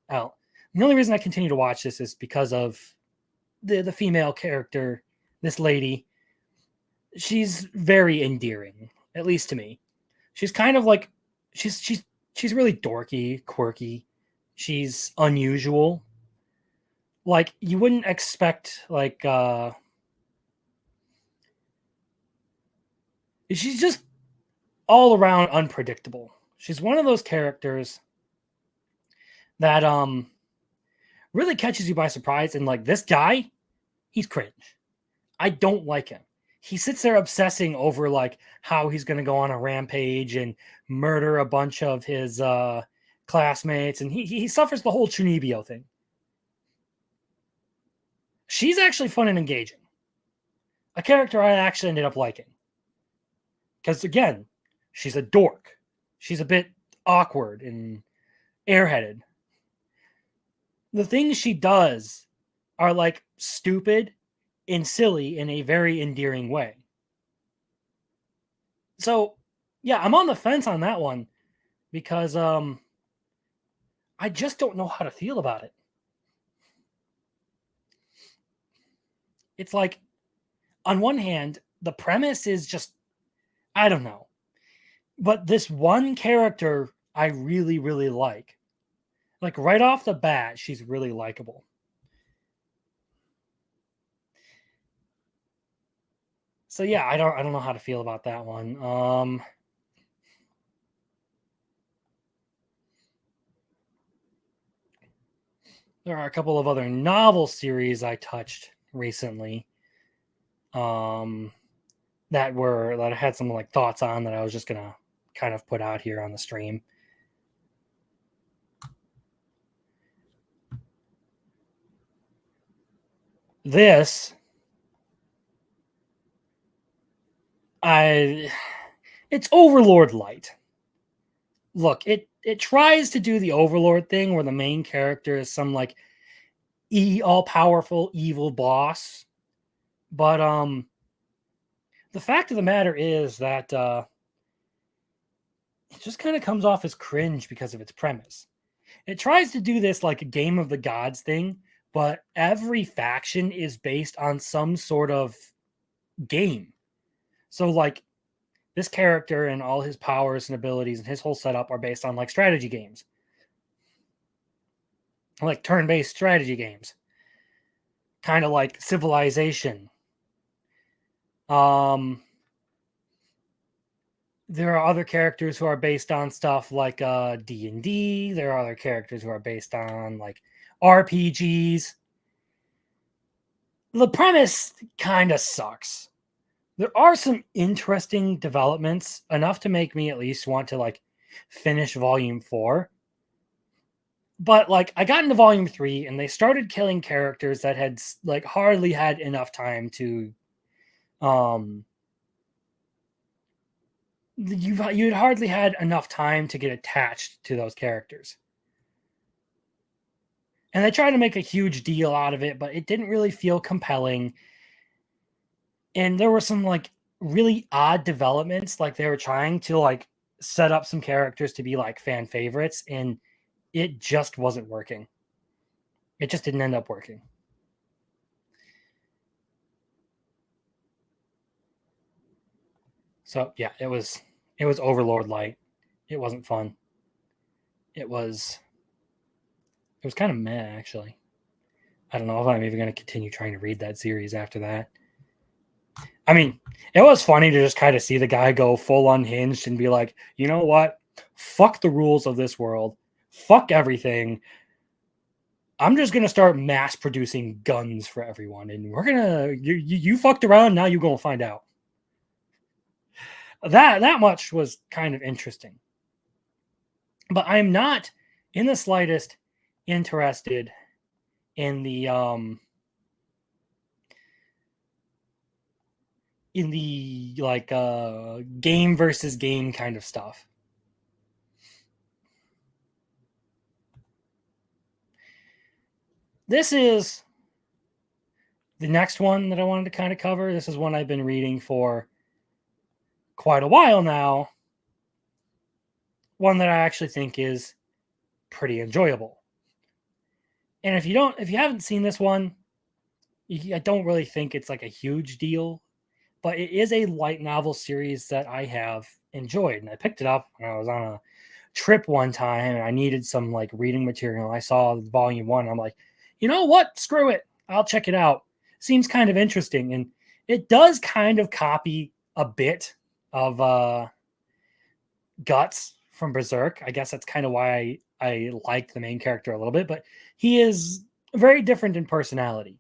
Oh, the only reason I continue to watch this is because of the female character, this lady. She's very endearing, at least to me. She's kind of like, she's really dorky, quirky. She's unusual. Like you wouldn't expect like she's just all around unpredictable. She's one of those characters that really catches you by surprise, and like this guy, he's cringe. I don't like him. he sits there obsessing over like how he's going to go on a rampage and murder a bunch of his classmates, and he suffers the whole Chunibyo thing. She's actually fun and engaging. A character I actually ended up liking. Because again, she's a dork. She's a bit awkward and airheaded. The things she does are like stupid and silly in a very endearing way. So, yeah, I'm on the fence on that one because I just don't know how to feel about it. It's like, on one hand, the premise is just, I don't know. But this one character I really, really like. Like right off the bat, she's really likable. So yeah, I don't know how to feel about that one. There are a couple of other novel series I touched recently. That I had some like thoughts on that I was just gonna kind of put out here on the stream. This it's Overlord Light. Look, it tries to do the Overlord thing where the main character is some like all-powerful evil boss. But the fact of the matter is that it just kind of comes off as cringe because of its premise. It tries to do this like a Game of the Gods thing, but every faction is based on some sort of game. So like this character and all his powers and abilities and his whole setup are based on like strategy games. Like turn-based strategy games. Kind of like Civilization. There are other characters who are based on stuff like D&D. There are other characters who are based on like RPGs. The premise kind of sucks. There are some interesting developments, enough to make me at least want to like finish volume 4. But like I got into volume 3 and they started killing characters that had like hardly had enough time to you'd hardly had enough time to get attached to those characters. And they tried to make a huge deal out of it, but it didn't really feel compelling. And there were some like really odd developments, like they were trying to like set up some characters to be like fan favorites, and it just wasn't working. It just didn't end up working. So yeah, it was Overlord Light. It wasn't fun. It was kind of meh, actually. I don't know if I'm even going to continue trying to read that series after that. I mean, it was funny to just kind of see the guy go full unhinged and be like, you know what? Fuck the rules of this world. Fuck everything. I'm just going to start mass producing guns for everyone. And we're going to, you fucked around. Now you're going to find out. That much was kind of interesting. But I'm not in the slightest interested in the like game versus game kind of stuff. This is the next one that I wanted to kind of cover. This is one I've been reading for quite a while now. One that I actually think is pretty enjoyable. And if you haven't seen this one, I don't really think it's like a huge deal, but it is a light novel series that I have enjoyed. And I picked it up when I was on a trip one time and I needed some like reading material. I saw volume 1. I'm like, you know what? Screw it. I'll check it out. Seems kind of interesting. And it does kind of copy a bit of Guts from Berserk. I guess that's kind of why I liked the main character a little bit, but he is very different in personality.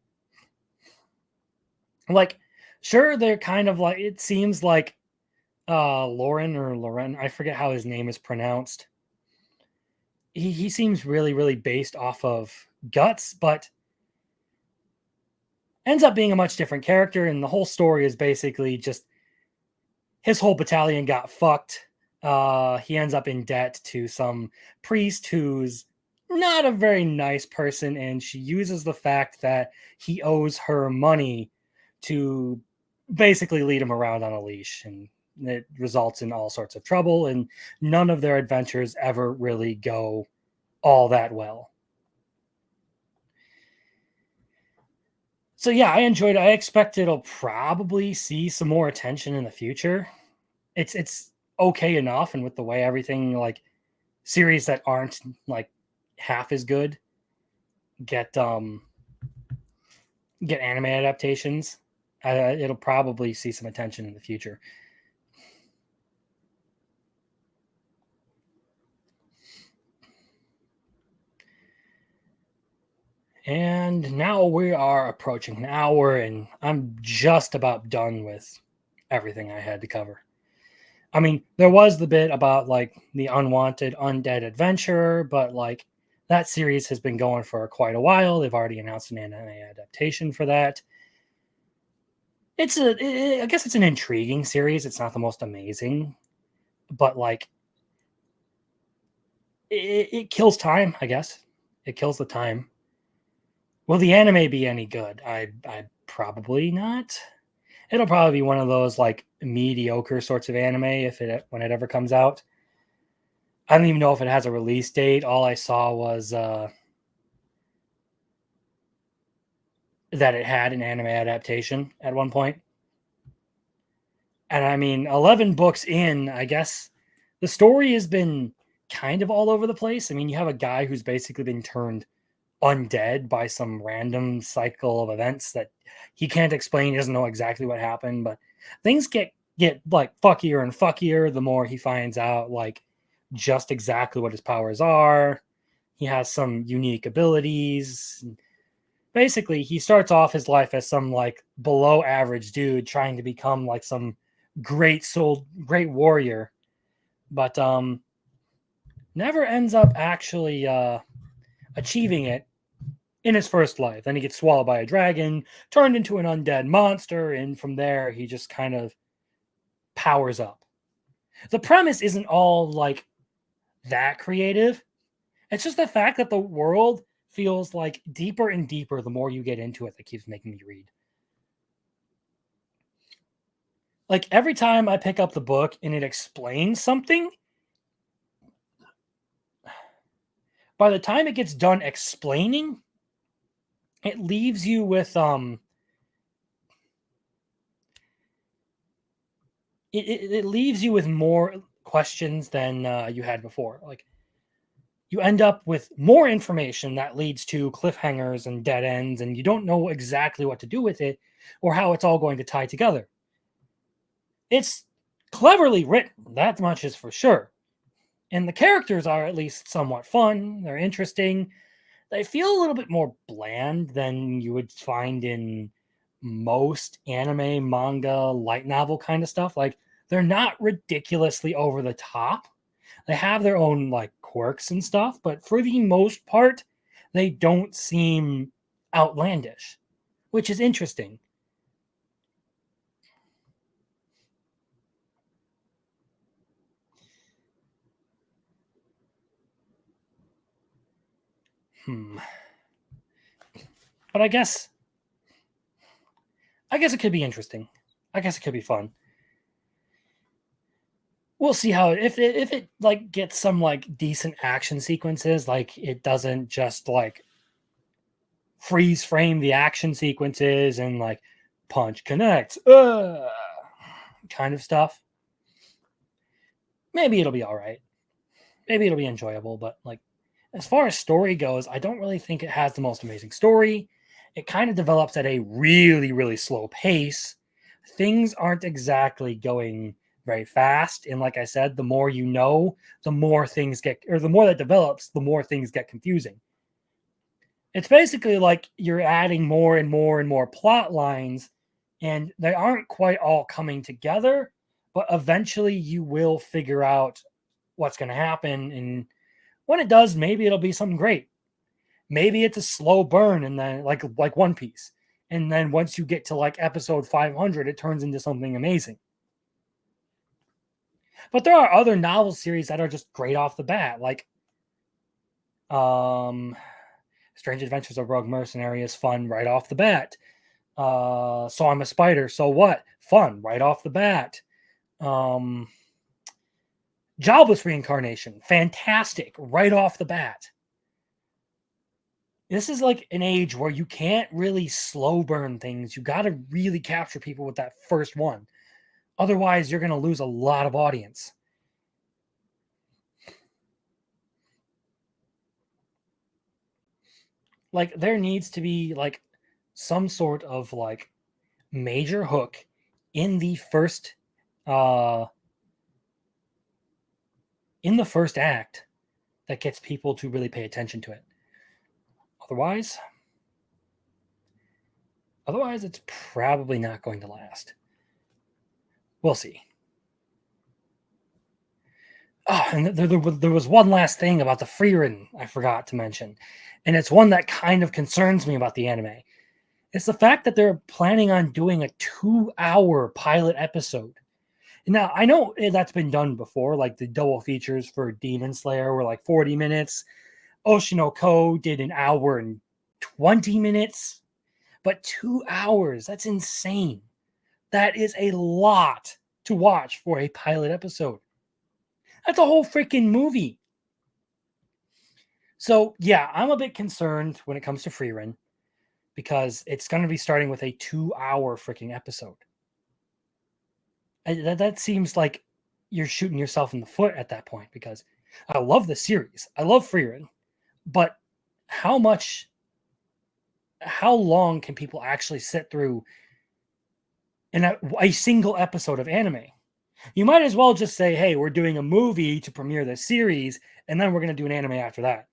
Like Sure, they're kind of like, it seems like Loren, I forget how his name is pronounced. He seems really, really based off of Guts, but ends up being a much different character, and the whole story is basically just his whole battalion got fucked. He ends up in debt to some priest who's not a very nice person, and she uses the fact that he owes her money to basically lead him around on a leash, and it results in all sorts of trouble, and none of their adventures ever really go all that well. So yeah, I enjoyed it. I expect it'll probably see some more attention in the future. It's okay enough, and with the way everything, like, series that aren't like half as good get anime adaptations, it'll probably see some attention in the future. And now we are approaching an hour, and I'm just about done with everything I had to cover. I mean, there was the bit about like the unwanted undead adventurer, but like that series has been going for quite a while. They've already announced an anime adaptation for that. I guess it's an intriguing series. It's not the most amazing, but like it kills time, I guess. It kills the time. Will the anime be any good? I probably not. It'll probably be one of those like mediocre sorts of anime when it ever comes out. I don't even know if it has a release date. All I saw was that it had an anime adaptation at one point. And I mean, 11 books in, I guess the story has been kind of all over the place. I mean, you have a guy who's basically been turned undead by some random cycle of events that he can't explain. He doesn't know exactly what happened, but things get like fuckier and fuckier the more he finds out like just exactly what his powers are. He has some unique abilities. Basically, he starts off his life as some like below average dude trying to become like some great warrior, but never ends up actually achieving it in his first life. Then he gets swallowed by a dragon, turned into an undead monster, and from there he just kind of powers up. The premise isn't all like that creative. It's just the fact that the world feels like deeper and deeper the more you get into it that keeps making me read. Like every time I pick up the book and it explains something, by the time it gets done explaining, it leaves you with it leaves you with more questions than you had before. Like you end up with more information that leads to cliffhangers and dead ends, and you don't know exactly what to do with it or how it's all going to tie together. It's cleverly written, that much is for sure. And the characters are at least somewhat fun. They're interesting. They feel a little bit more bland than you would find in most anime, manga, light novel kind of stuff. Like they're not ridiculously over the top. They have their own like quirks and stuff, but for the most part, they don't seem outlandish, which is interesting. But I guess it could be interesting. I guess it could be fun. We'll see how if it like gets some like decent action sequences, like it doesn't just like freeze frame the action sequences and like punch connects kind of stuff. Maybe it'll be all right. Maybe it'll be enjoyable, but like as far as story goes, I don't really think it has the most amazing story. It kind of develops at a really, really slow pace. Things aren't exactly going very fast. And like I said, the more you know, the more things get, or the more that develops, the more things get confusing. It's basically like you're adding more and more and more plot lines and they aren't quite all coming together, but eventually you will figure out what's going to happen, and when it does, maybe it'll be something great. Maybe it's a slow burn, and then like One Piece, and then once you get to like episode 500, it turns into something amazing. But there are other novel series that are just great off the bat, like Strange Adventures of Rogue Mercenary is fun right off the bat. So I'm a Spider, so what? Fun right off the bat. Jobless Reincarnation, fantastic right off the bat. This is like an age where you can't really slow burn things. You got to really capture people with that first one. Otherwise, you're going to lose a lot of audience. Like, there needs to be like some sort of like major hook in the first act that gets people to really pay attention to it. Otherwise, it's probably not going to last. We'll see. Oh, and there was one last thing about the Frieren I forgot to mention, and it's one that kind of concerns me about the anime. It's the fact that they're planning on doing a 2-hour pilot episode. Now, I know that's been done before, like the double features for Demon Slayer were like 40 minutes. Oshinoko did an hour and 20 minutes, but 2 hours, that's insane. That is a lot to watch for a pilot episode. That's a whole freaking movie. So, yeah, I'm a bit concerned when it comes to Frieren because it's going to be starting with a 2-hour freaking episode. That seems like you're shooting yourself in the foot at that point because I love the series. I love Frieren. But how long can people actually sit through in a single episode of anime? You might as well just say, hey, we're doing a movie to premiere the series, and then we're going to do an anime after that.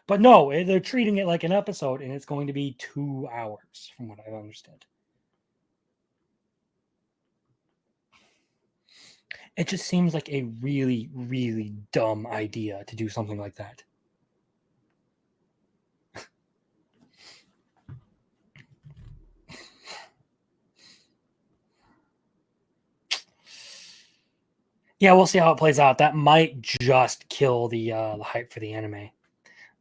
But no, they're treating it like an episode, and it's going to be 2 hours, from what I understand. It just seems like a really, really dumb idea to do something like that. Yeah, we'll see how it plays out. That might just kill the hype for the anime.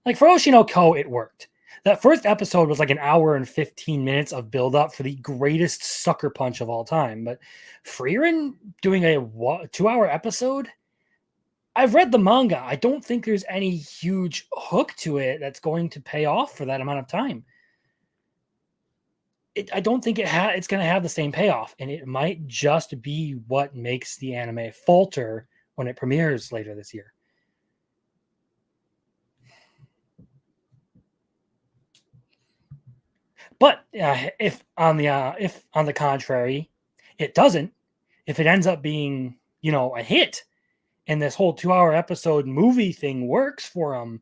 Like for Oshinoko, it worked. That first episode was like an hour and 15 minutes of build-up for the greatest sucker punch of all time. But Frieren doing a 2-hour episode? I've read the manga. I don't think there's any huge hook to it that's going to pay off for that amount of time. I don't think it's going to have the same payoff, and it might just be what makes the anime falter when it premieres later this year. But if on the contrary, it doesn't, if it ends up being, a hit, and this whole 2-hour episode movie thing works for them,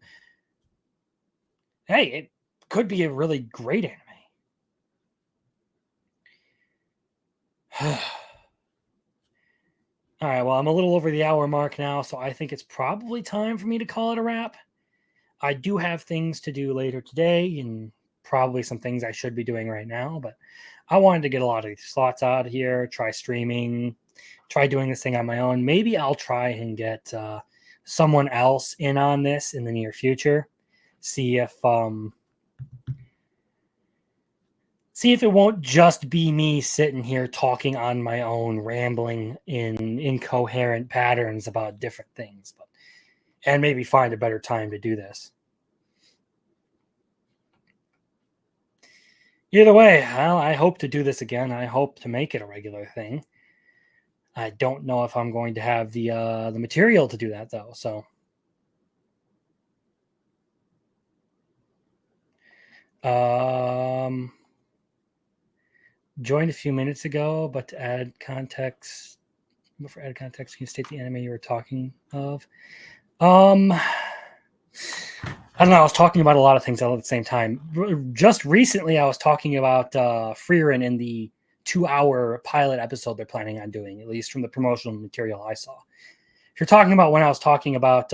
hey, it could be a really great anime. All right, well, I'm a little over the hour mark now, so I think it's probably time for me to call it a wrap. I do have things to do later today, and probably some things I should be doing right now, but I wanted to get a lot of these thoughts out of here, try streaming, try doing this thing on my own. Maybe I'll try and get someone else in on this in the near future. See if it won't just be me sitting here talking on my own, rambling in incoherent patterns about different things, and maybe find a better time to do this. Either way, well, I hope to do this again. I hope to make it a regular thing. I don't know if I'm going to have the material to do that, though, so. Joined a few minutes ago, but to add context, can you state the anime you were talking of? I don't know. I was talking about a lot of things all at the same time. Just recently, I was talking about Frieren in the 2-hour pilot episode they're planning on doing, at least from the promotional material I saw. If you're talking about when I was talking about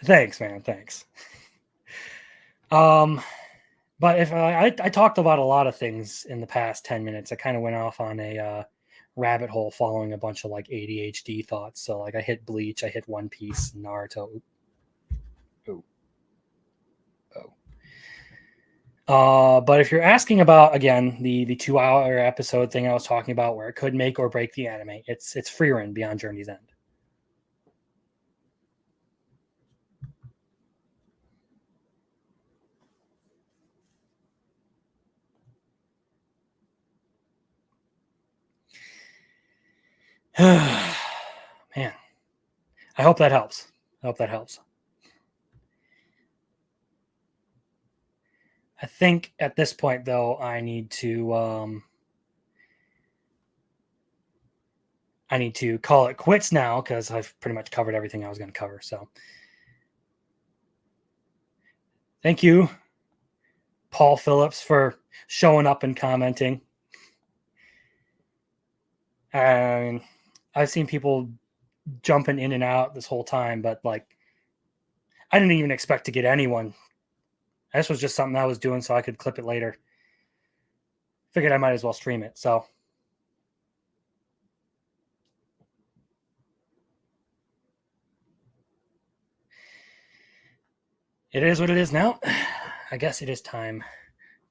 thanks, man, thanks. But if I talked about a lot of things in the past 10 minutes, I kind of went off on a rabbit hole following a bunch of like ADHD thoughts. So like I hit Bleach, I hit One Piece, Naruto. But if you're asking about again the 2-hour episode thing I was talking about, where it could make or break the anime, it's Frieren Beyond Journey's End. Man, I hope that helps. I think at this point, though, I need to call it quits now because I've pretty much covered everything I was going to cover. So, thank you, Paul Phillips, for showing up and commenting. And I've seen people jumping in and out this whole time, but like, I didn't even expect to get anyone. This was just something I was doing so I could clip it later. Figured I might as well stream it. So it is what it is now. I guess it is time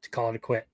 to call it a quit.